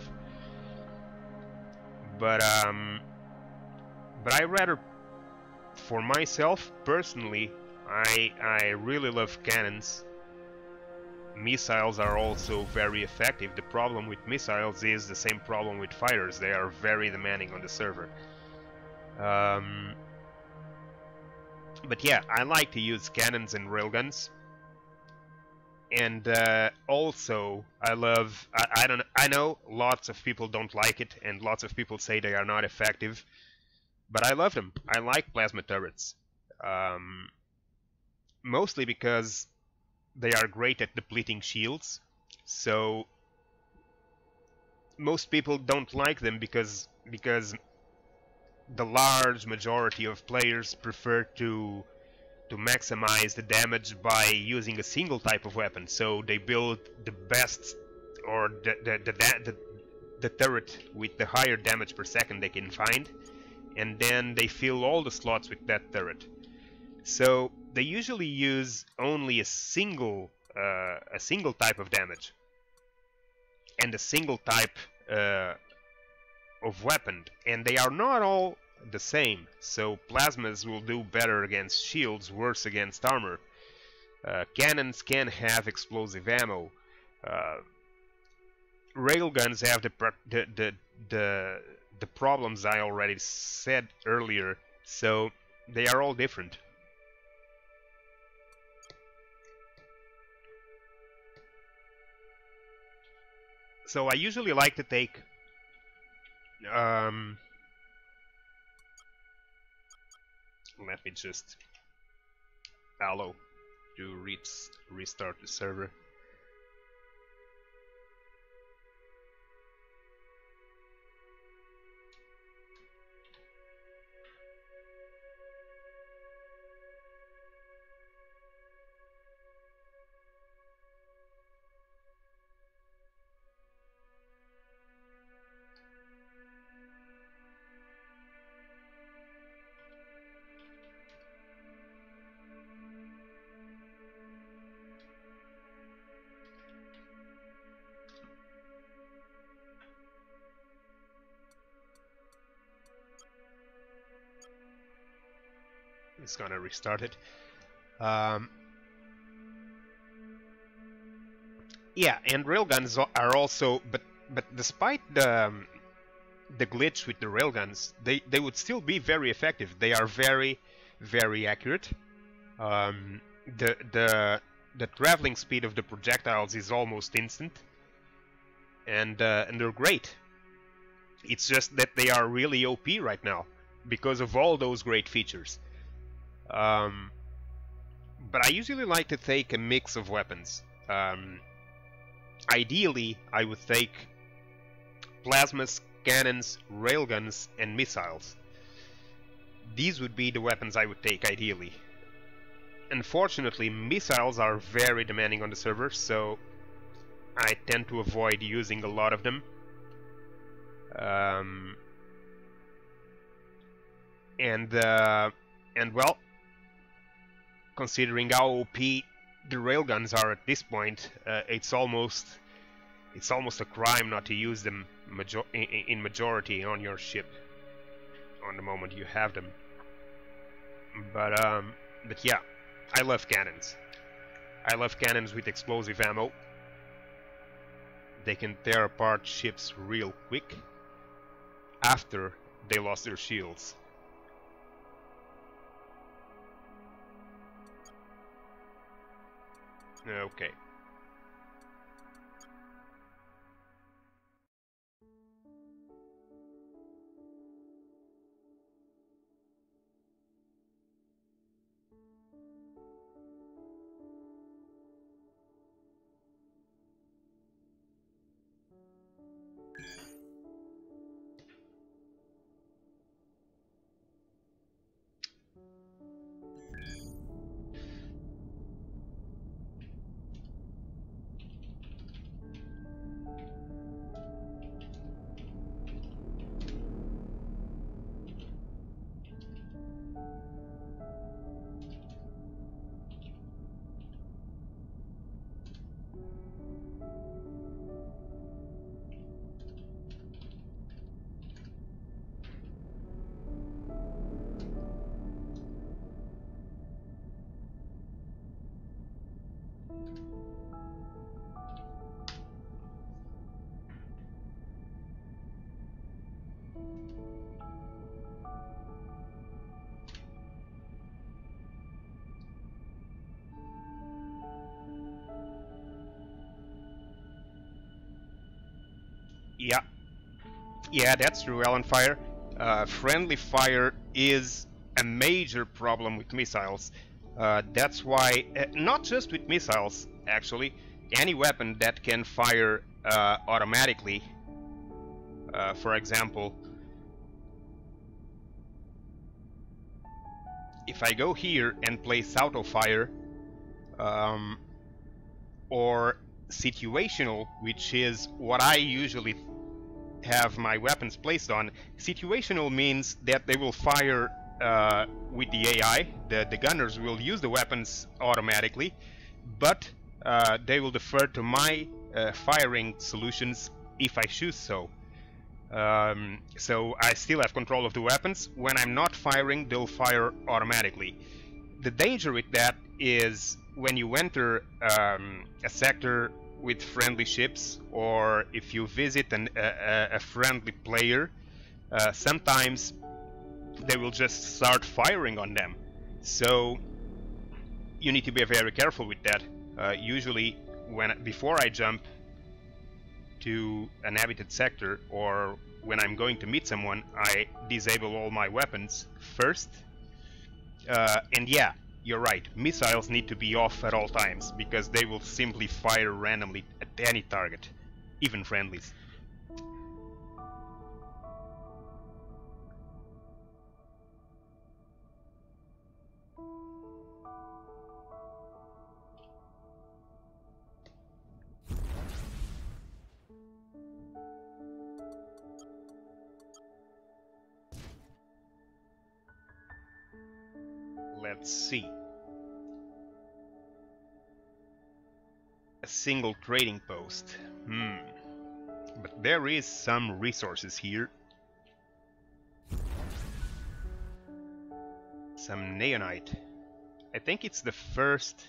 But I rather, for myself personally, I really love cannons. Missiles are also very effective. The problem with missiles is the same problem with fighters. They are very demanding on the server. But yeah, I like to use cannons and railguns, and also I know lots of people don't like it, and lots of people say they are not effective, but I love them. I like plasma turrets, mostly because they are great at depleting shields. So most people don't like them because the large majority of players prefer to maximize the damage by using a single type of weapon. So they build the best, or the turret with the higher damage per second they can find, and then they fill all the slots with that turret. So they usually use only a single type of damage and a single type of weapon, and they are not all the same. So plasmas will do better against shields, worse against armor. Cannons can have explosive ammo. Railguns have the problems I already said earlier. So they are all different. So I usually like to take let me just allow to restart the server. It's gonna restart it. Yeah, and railguns are also, but despite the glitch with the railguns, they would still be very effective. They are very accurate. Um, the traveling speed of the projectiles is almost instant, and they're great. It's just that they are really OP right now because of all those great features. But I usually like to take a mix of weapons. Ideally, I would take plasmas, cannons, railguns, and missiles. These would be the weapons I would take ideally. Unfortunately, missiles are very demanding on the server, so I tend to avoid using a lot of them. And well, considering how OP the railguns are at this point, it's almost a crime not to use them in majority on your ship on the moment you have them. But yeah, I love cannons. I love cannons with explosive ammo. They can tear apart ships real quick after they lost their shields. Okay. Yeah, that's true, Alan Fire. Friendly fire is a major problem with missiles. That's why, not just with missiles, actually, any weapon that can fire automatically, for example, if I go here and place auto fire, or situational, which is what I usually have my weapons placed on. Situational means that they will fire with the AI. The gunners will use the weapons automatically, but they will defer to my firing solutions if I choose so. So I still have control of the weapons. When I'm not firing, they'll fire automatically. The danger with that is when you enter a sector with friendly ships, or if you visit a friendly player, sometimes they will just start firing on them. So you need to be very careful with that. Usually, before I jump to an habited sector or when I'm going to meet someone, I disable all my weapons first. And yeah, you're right, missiles need to be off at all times, because they will simply fire randomly at any target, even friendlies. Let's see. A single trading post. But there is some resources here. Some neonite. I think it's the first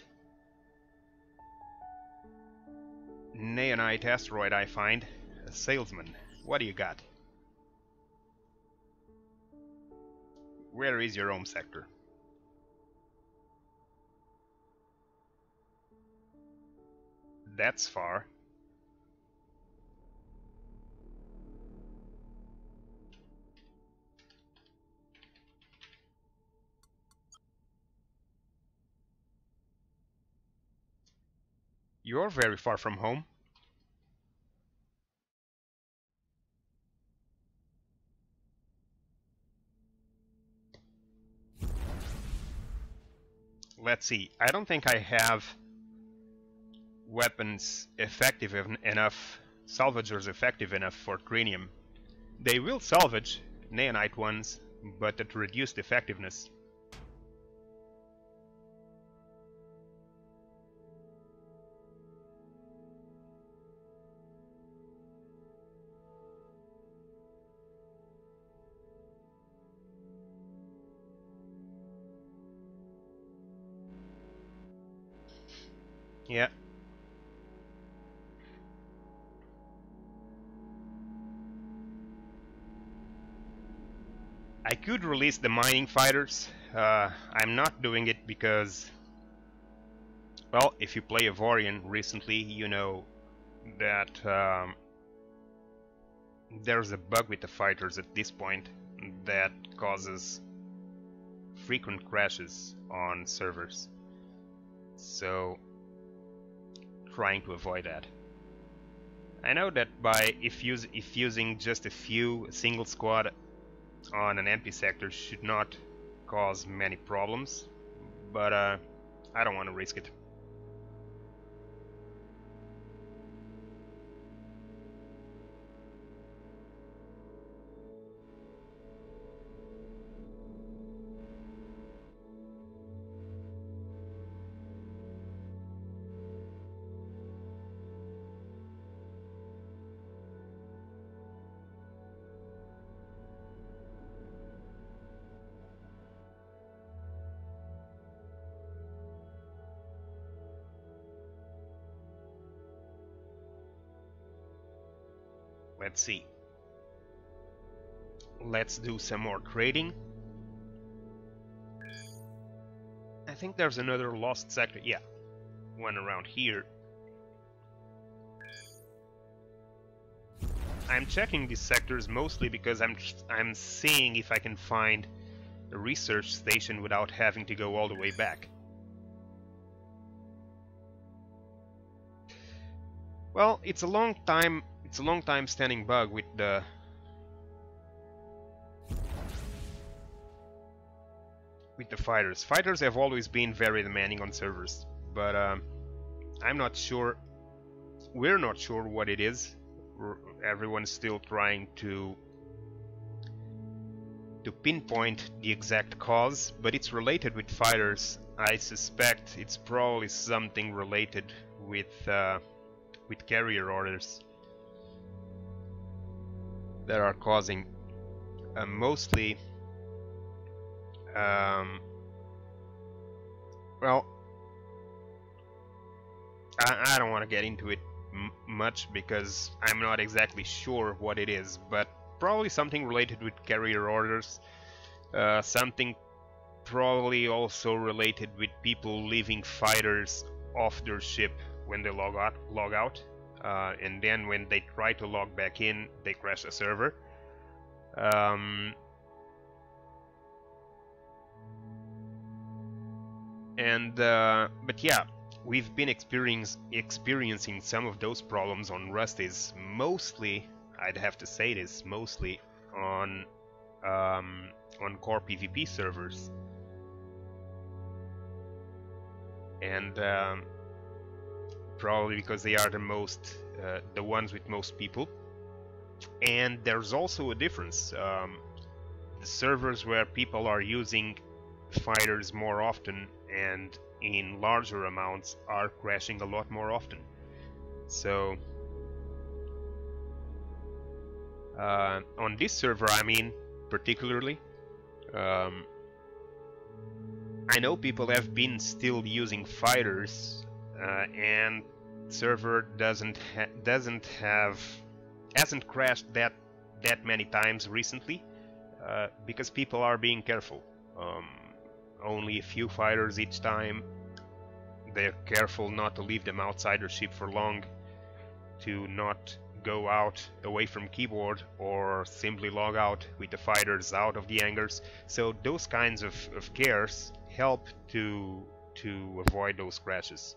neonite asteroid I find. A salesman. What do you got? Where is your home sector? That's far. You're very far from home. Let's see. I don't think I have weapons effective enough, salvagers effective enough for cranium. They will salvage neonite ones, but at reduced effectiveness. Yeah. I could release the mining fighters. I'm not doing it because, well, if you play Avorion recently, you know that there's a bug with the fighters at this point that causes frequent crashes on servers. So, trying to avoid that. I know that if using just a single squad on an empty sector should not cause many problems, but I don't want to risk it. Let's see. Let's do some more trading. I think there's another lost sector. Yeah, one around here. I'm checking these sectors mostly because I'm seeing if I can find a research station without having to go all the way back. Well, it's a long time standing bug with the fighters. Fighters have always been very demanding on servers, but I'm not sure. We're not sure what it is. Everyone's still trying to pinpoint the exact cause, but it's related with fighters. I suspect it's probably something related with carrier orders that are causing mostly well, I don't want to get into it much because I'm not exactly sure what it is, but probably something related with carrier orders, something probably also related with people leaving fighters off their ship when they log out. and then when they try to log back in, they crash the server. Um, but yeah, we've been experiencing some of those problems on Rusty's, mostly, I'd have to say this, mostly on Core PvP servers. And probably because they are the ones with most people. And there's also a difference. The servers where people are using fighters more often and in larger amounts are crashing a lot more often. So on this server, I mean, particularly, I know people have been still using fighters, and server hasn't crashed that many times recently, because people are being careful. Only a few fighters each time. They're careful not to leave them outside their ship for long, to not go out away from keyboard, or simply log out with the fighters out of the hangars. So those kinds of cares help to avoid those crashes.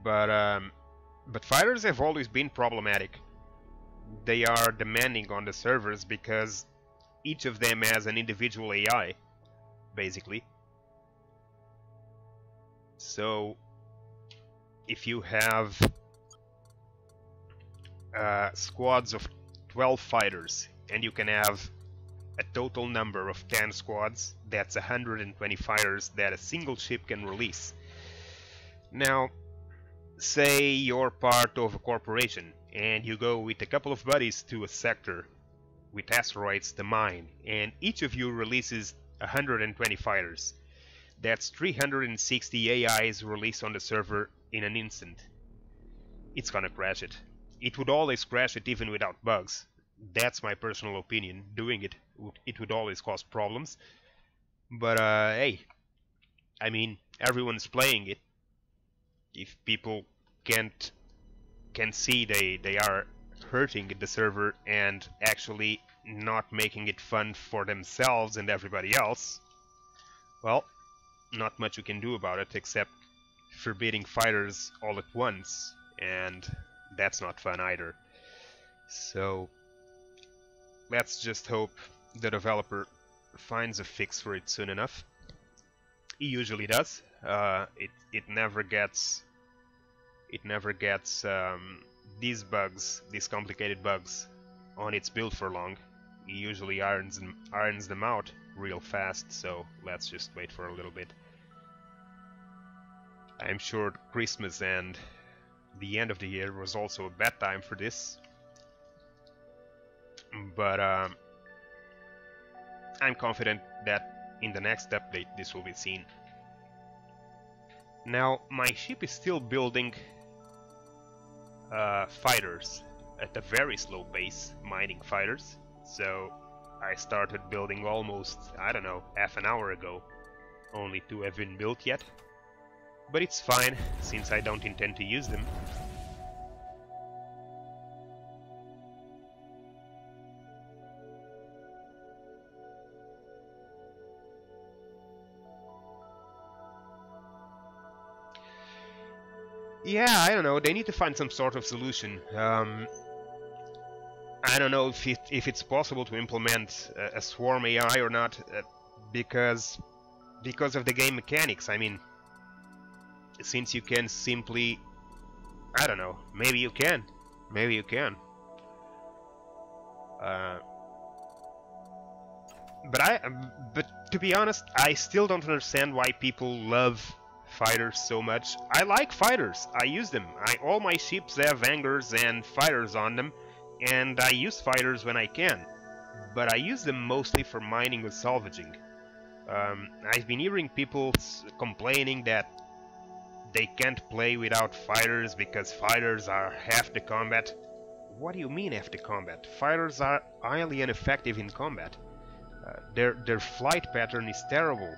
But fighters have always been problematic. They are demanding on the servers because each of them has an individual AI, basically. So if you have squads of 12 fighters and you can have a total number of 10 squads, that's 120 fighters that a single ship can release. Now, say you're part of a corporation and you go with a couple of buddies to a sector with asteroids to mine, and each of you releases 120 fighters. That's 360 AIs released on the server in an instant. It's gonna crash it. It would always crash it even without bugs. That's my personal opinion. Doing it would always cause problems. But hey, I mean, everyone's playing it. If people can see they are hurting the server and actually not making it fun for themselves and everybody else, well, not much you can do about it except forbidding fighters all at once, and that's not fun either. So let's just hope the developer finds a fix for it soon enough. He usually does. It never gets these bugs, these complicated bugs, on its build for long. He usually irons them out real fast, so let's just wait for a little bit. I'm sure Christmas and the end of the year was also a bad time for this, but I'm confident that in the next update this will be seen. Now, my ship is still building fighters at a very slow pace, mining fighters. So I started building almost, I don't know, half an hour ago. Only 2 have been built yet. But it's fine, since I don't intend to use them. Yeah, I don't know, they need to find some sort of solution. I don't know if it's possible to implement a swarm AI or not, because of the game mechanics. I mean, since you can simply, I don't know, maybe you can. But to be honest, I still don't understand why people love fighters so much. I like fighters. I use them. All my ships have hangars and fighters on them, and I use fighters when I can. But I use them mostly for mining and salvaging. I've been hearing people complaining that they can't play without fighters because fighters are half the combat. What do you mean half the combat? Fighters are highly ineffective in combat. Their flight pattern is terrible.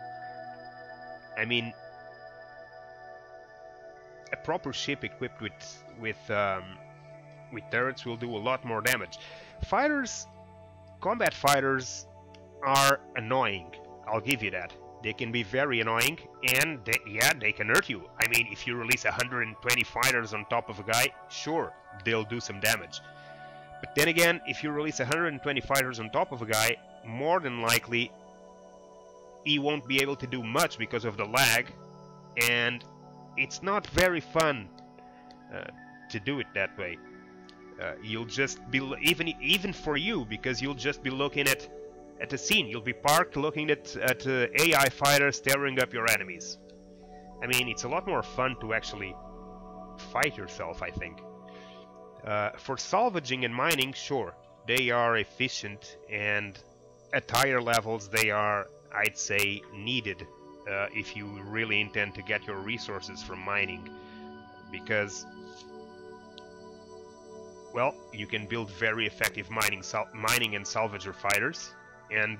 I mean, a proper ship equipped with turrets will do a lot more damage. Fighters, combat fighters, are annoying. I'll give you that. They can be very annoying, and they can hurt you. I mean, if you release 120 fighters on top of a guy, sure, they'll do some damage. But then again, if you release 120 fighters on top of a guy, more than likely he won't be able to do much because of the lag, and it's not very fun to do it that way. You'll just be even for you, because you'll just be looking at the scene. You'll be parked looking at AI fighters tearing up your enemies. I mean, it's a lot more fun to actually fight yourself, I think. For salvaging and mining, sure, they are efficient, and at higher levels they are, I'd say, needed if you really intend to get your resources from mining, because, well, you can build very effective mining and salvager fighters, and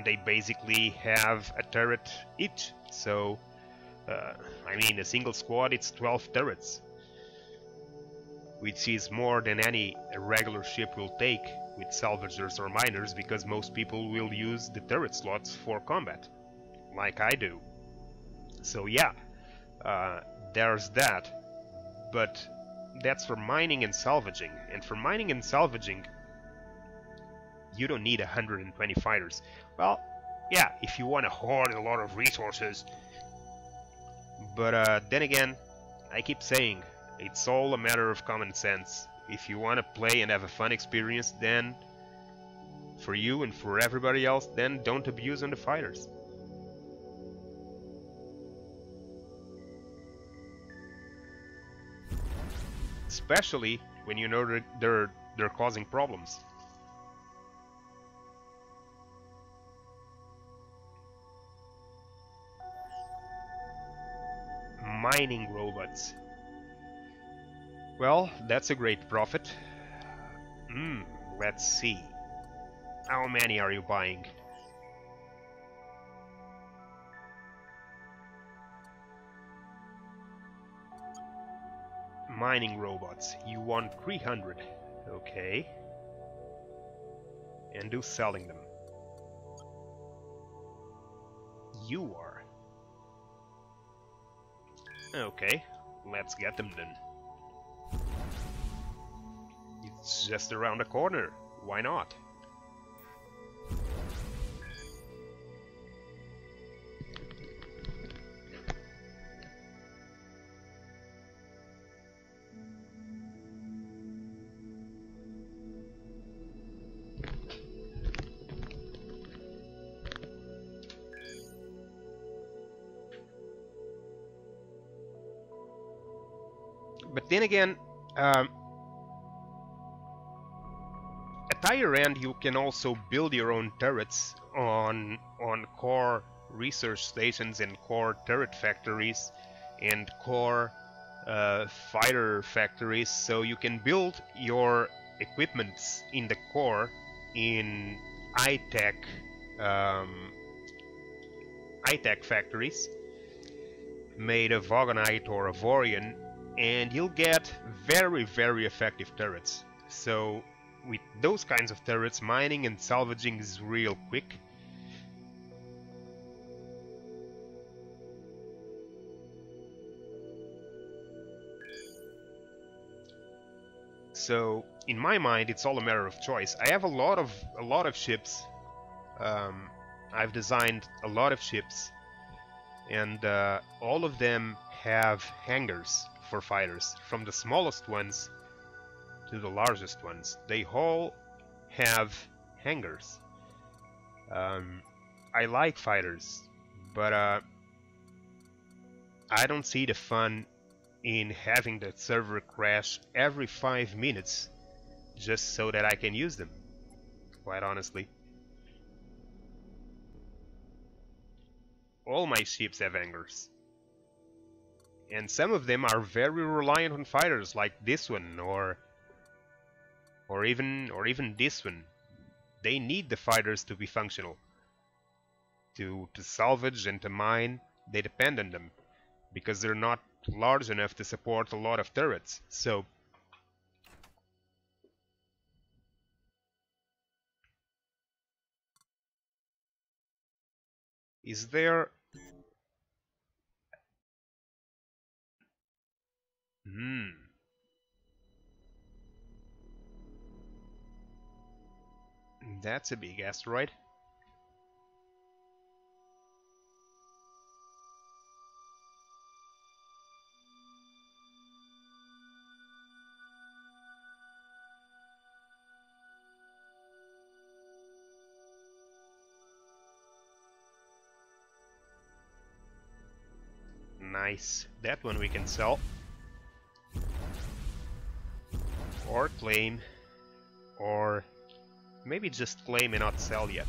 they basically have a turret each. So, I mean, a single squad, it's 12 turrets, which is more than any regular ship will take with salvagers or miners, because most people will use the turret slots for combat, like I do. So yeah, there's that, but that's for mining and salvaging. And for mining and salvaging, you don't need 120 fighters. Well, yeah, if you want to hoard a lot of resources. But then again, I keep saying, it's all a matter of common sense. If you want to play and have a fun experience, then for you and for everybody else, then don't abuse on the fighters. Especially when you know that they're causing problems. Mining robots. Well, that's a great profit. Let's see. How many are you buying? Mining robots. You want 300. Okay. And who's selling them? You are. Okay, let's get them then. It's just around the corner. Why not? But then again, at higher end, you can also build your own turrets on core research stations and core turret factories and core fighter factories. So you can build your equipments in the core in high-tech factories made of Vagonite or Avorion, and you'll get very, very effective turrets. So with those kinds of turrets, mining and salvaging is real quick. So in my mind, it's all a matter of choice. I have a lot of ships. I've designed a lot of ships, and all of them have hangars for fighters, from the smallest ones to the largest ones. They all have hangars. I like fighters, but I don't see the fun in having the server crash every 5 minutes just so that I can use them, quite honestly. All my ships have hangars, and some of them are very reliant on fighters, like this one, or even this one. They need the fighters to be functional. To salvage and to mine, they depend on them, because they're not large enough to support a lot of turrets. So is there... That's a big asteroid. Nice. That one we can sell. Or claim. Or maybe just claim and not sell yet.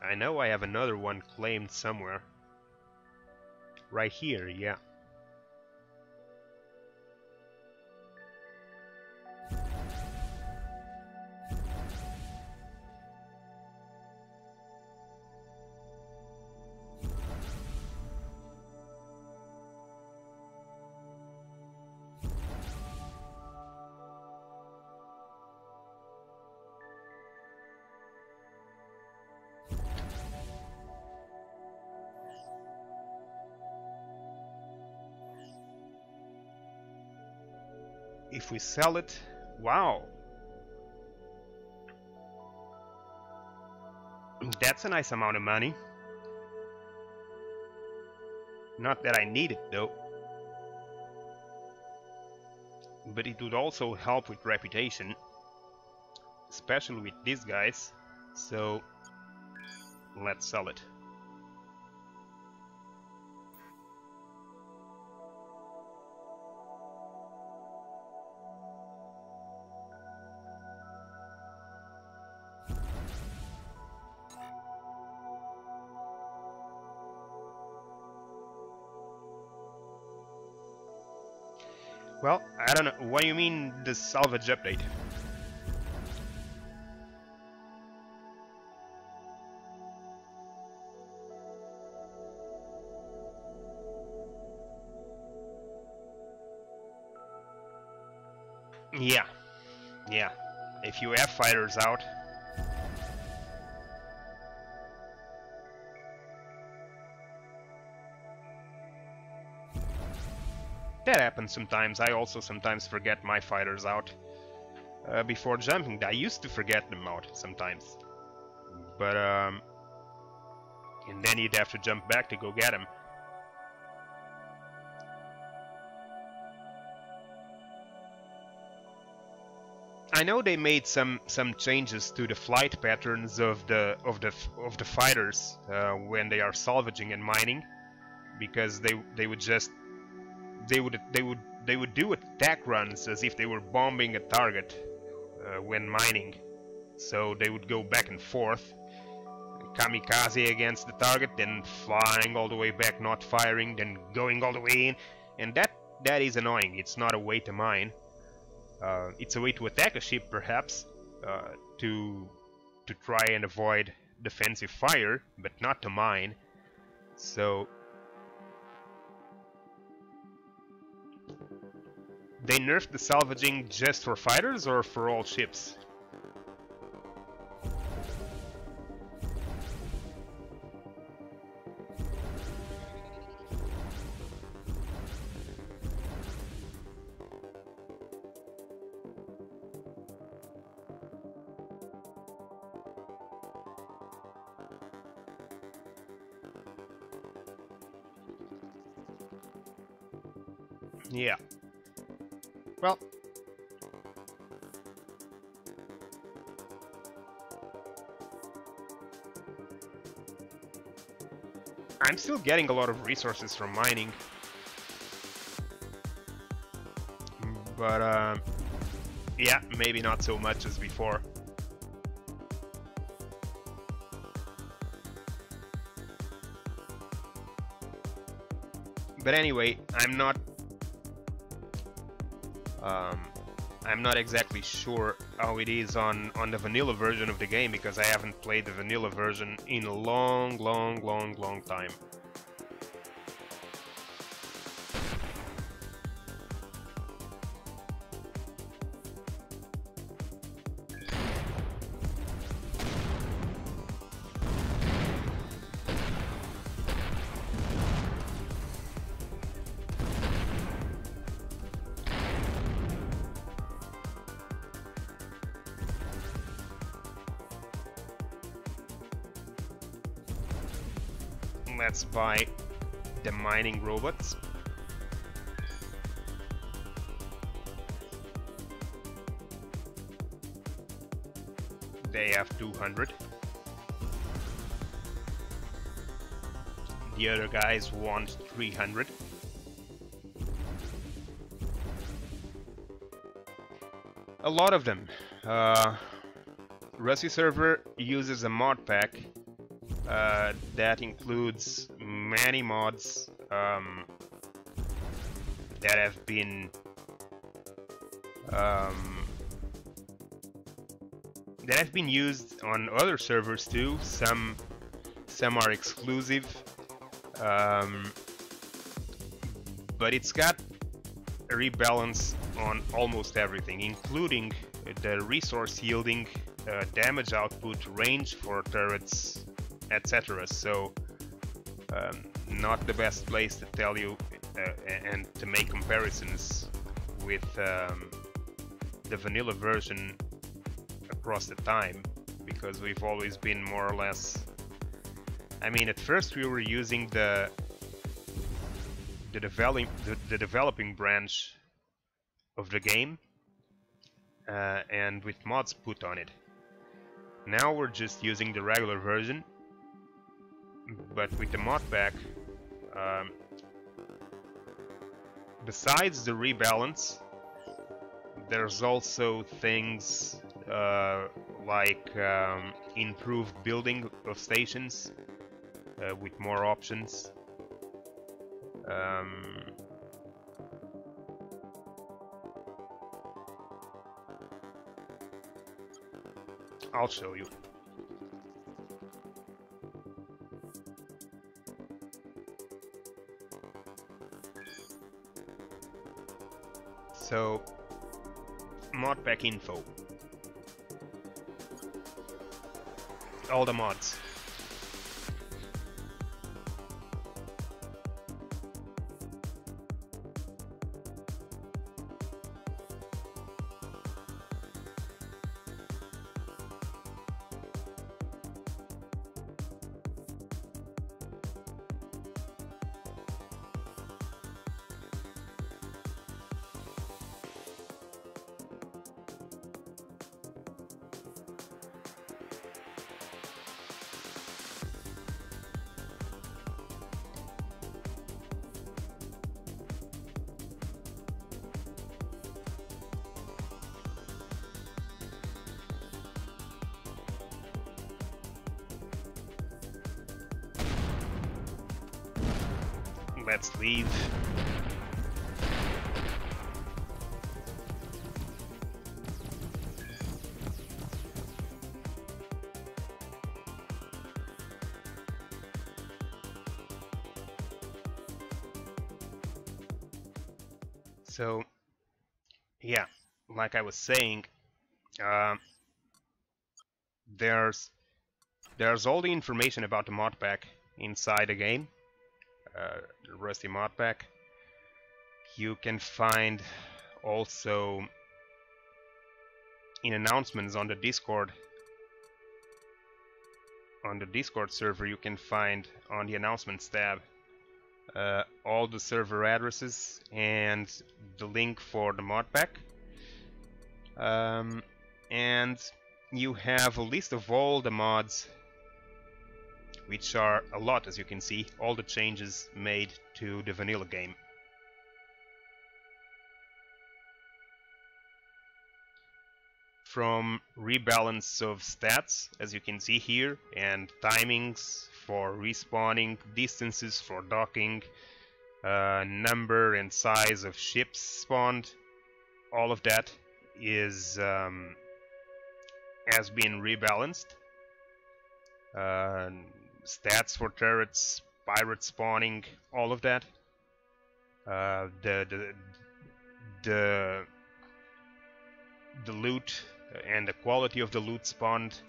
I know I have another one claimed somewhere. Right here, yeah. If we sell it, wow, that's a nice amount of money. Not that I need it though, but it would also help with reputation, especially with these guys. So let's sell it. Well, I don't know. What do you mean the salvage update? Yeah, yeah. If you have fighters out, that happens sometimes. I also sometimes forget my fighters out before jumping. I used to forget them out sometimes, but and then you'd have to jump back to go get them. I know they made some changes to the flight patterns of the fighters when they are salvaging and mining, because they would just they would do attack runs as if they were bombing a target when mining. So they would go back and forth, kamikaze against the target, then flying all the way back, not firing, then going all the way in, and that is annoying. It's not a way to mine. It's a way to attack a ship, perhaps, to try and avoid defensive fire, but not to mine. So they nerfed the salvaging just for fighters or for all ships? Yeah. Well, I'm still getting a lot of resources from mining, but yeah, maybe not so much as before. But anyway, I'm not I'm not exactly sure how it is on the vanilla version of the game, because I haven't played the vanilla version in a long time. Let's buy the mining robots. They have 200. The other guys want 300. A lot of them. Rusty server uses a mod pack that includes many mods that have been used on other servers too. Some are exclusive, but it's got a rebalance on almost everything, including the resource yielding, damage output, range for turrets, etc. So not the best place to tell you and to make comparisons with the vanilla version across the time, because we've always been more or less, I mean, at first we were using the developing branch of the game and with mods put on it. Now we're just using the regular version, but with the mod pack, besides the rebalance, there's also things like improved building of stations with more options. I'll show you. So, modpack info. All the mods. Let's leave. So, yeah, like I was saying, there's all the information about the mod pack inside the game. The Rusty mod pack. You can find also in announcements on the Discord. On the Discord server, you can find on the announcements tab all the server addresses and the link for the mod pack. And you have a list of all the mods, which are a lot, as you can see, all the changes made to the vanilla game. From rebalance of stats, as you can see here, and timings for respawning, distances for docking, number and size of ships spawned, all of that is has been rebalanced. Stats for turrets, pirate spawning, all of that. The loot and the quality of the loot spawned,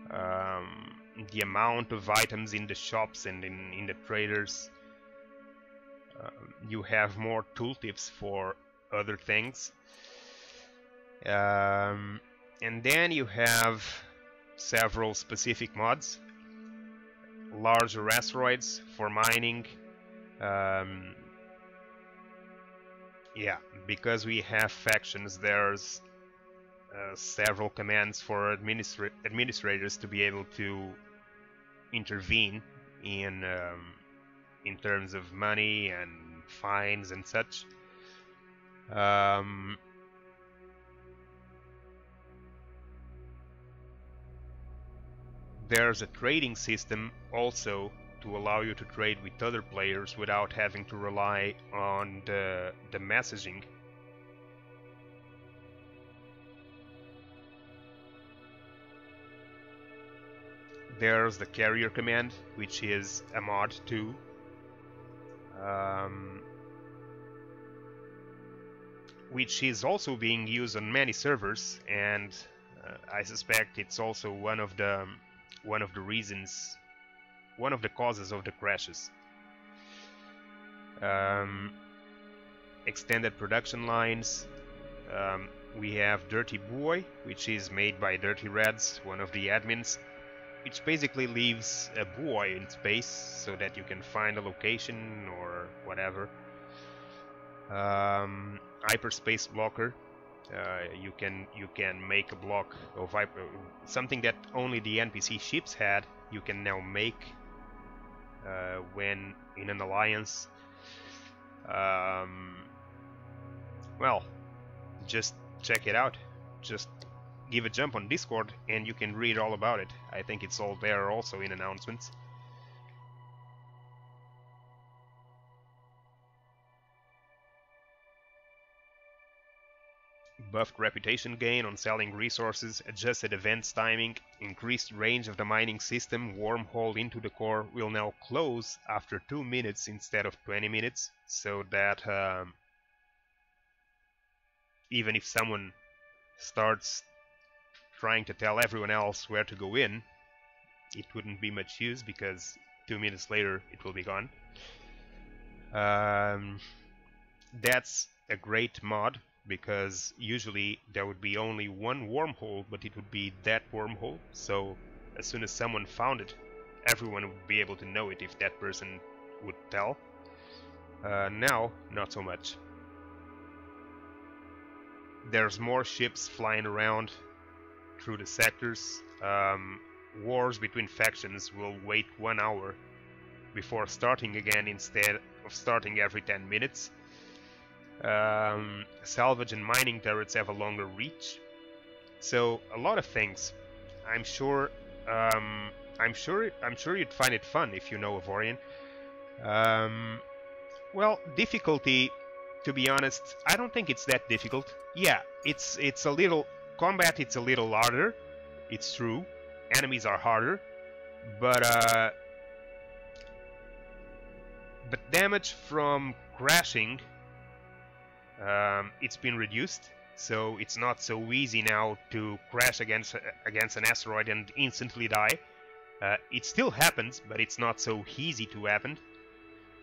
the amount of items in the shops and in the traders. You have more tooltips for other things. And then you have several specific mods. Larger asteroids for mining. Yeah, because we have factions, there's several commands for administrators to be able to intervene in terms of money and fines and such. There's a trading system also to allow you to trade with other players without having to rely on the messaging. There's the carrier command, which is a mod too. Which is also being used on many servers, and I suspect it's also one of the reasons, one of the causes of the crashes. Extended production lines. We have Dirty Boy, which is made by Dirty Reds, one of the admins, which basically leaves a buoy in space so that you can find a location or whatever. Hyperspace blocker. You can make a block of something that only the NPC ships had. You can now make when in an alliance. Well, just check it out. Just give a jump on Discord and you can read all about it. I think it's all there also in announcements. Buffed reputation gain on selling resources, adjusted events timing, increased range of the mining system, wormhole into the core will now close after 2 minutes instead of 20 minutes, so that even if someone starts trying to tell everyone else where to go in, it wouldn't be much use because 2 minutes later it will be gone. That's a great mod, because usually there would be only one wormhole, but it would be that wormhole, so as soon as someone found it, everyone would be able to know it if that person would tell. Now, not so much. There's more ships flying around through the sectors. Wars between factions will wait 1 hour before starting again instead of starting every 10 minutes. Salvage and mining turrets have a longer reach, so a lot of things. I'm sure you'd find it fun if you know Avorion. Well, difficulty, to be honest, I don't think it's that difficult. Yeah, it's a little combat. It's a little harder. It's true. Enemies are harder, but damage from crashing. It's been reduced, so it's not so easy now to crash against an asteroid and instantly die. It still happens, but it's not so easy to happen.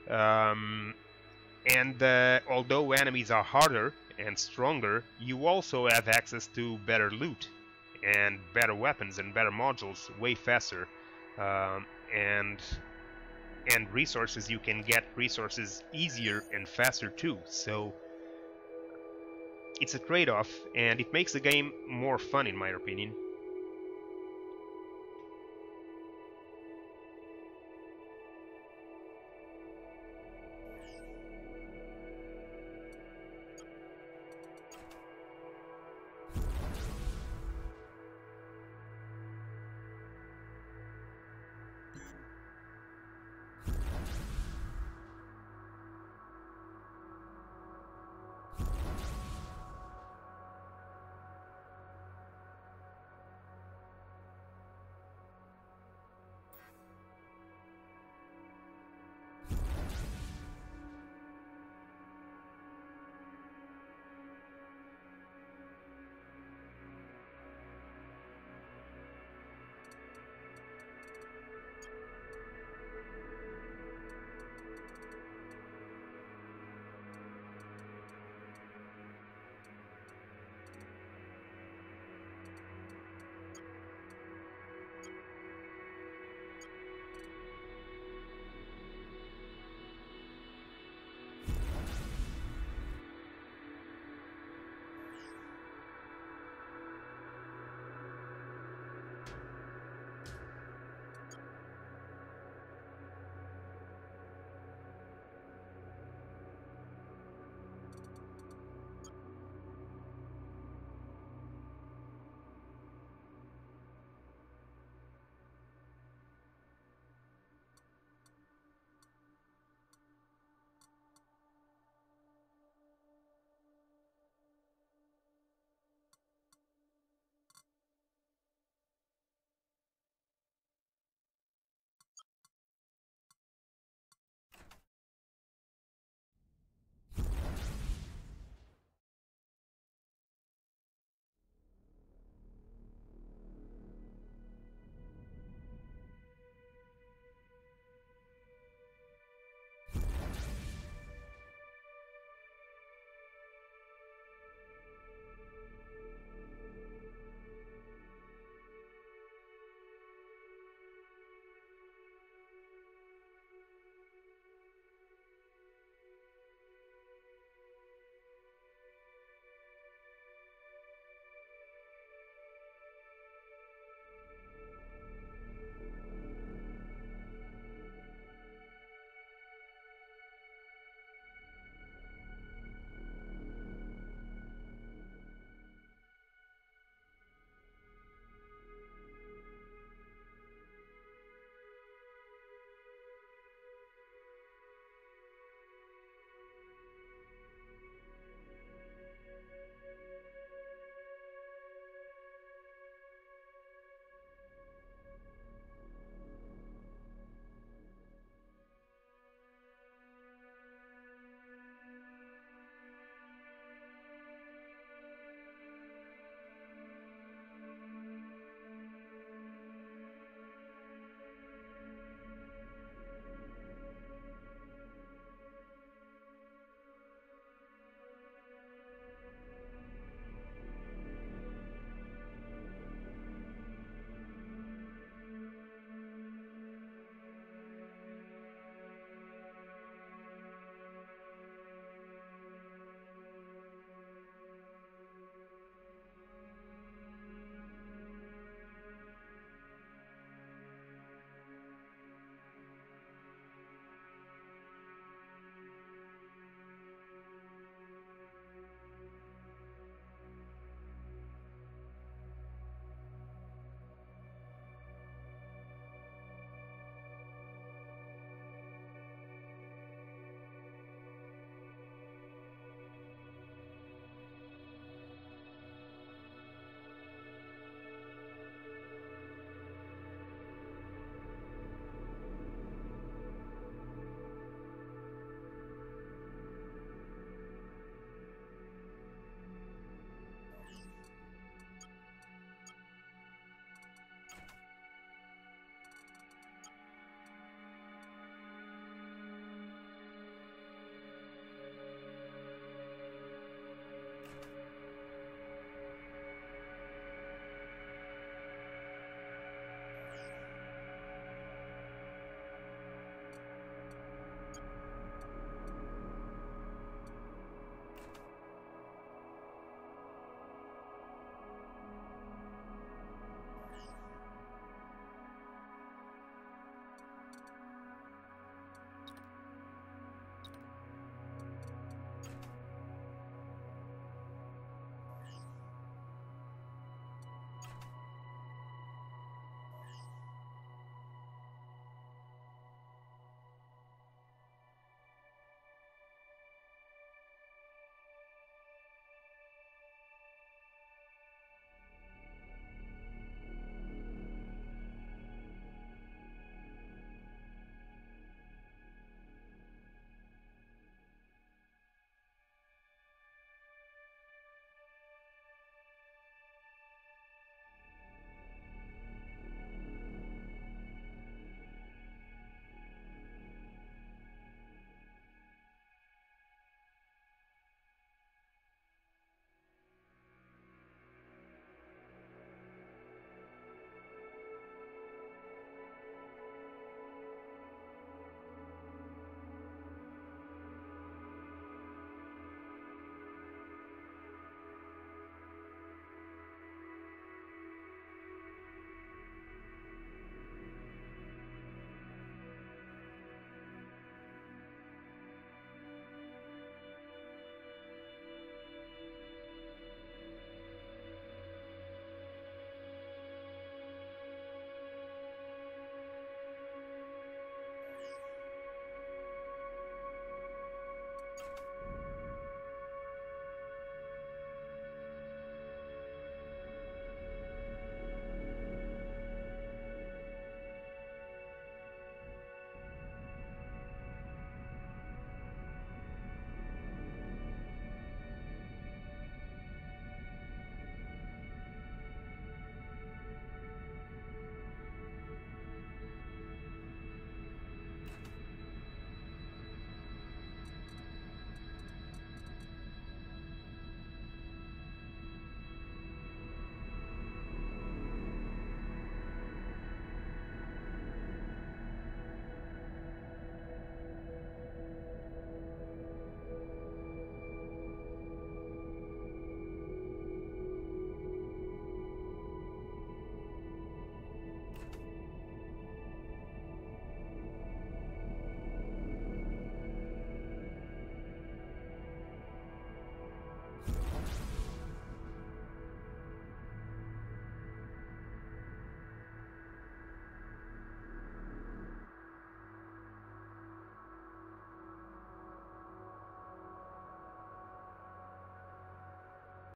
And although enemies are harder and stronger, you also have access to better loot and better weapons and better modules way faster. And resources, you can get resources easier and faster too. So it's a trade-off, and it makes the game more fun, in my opinion.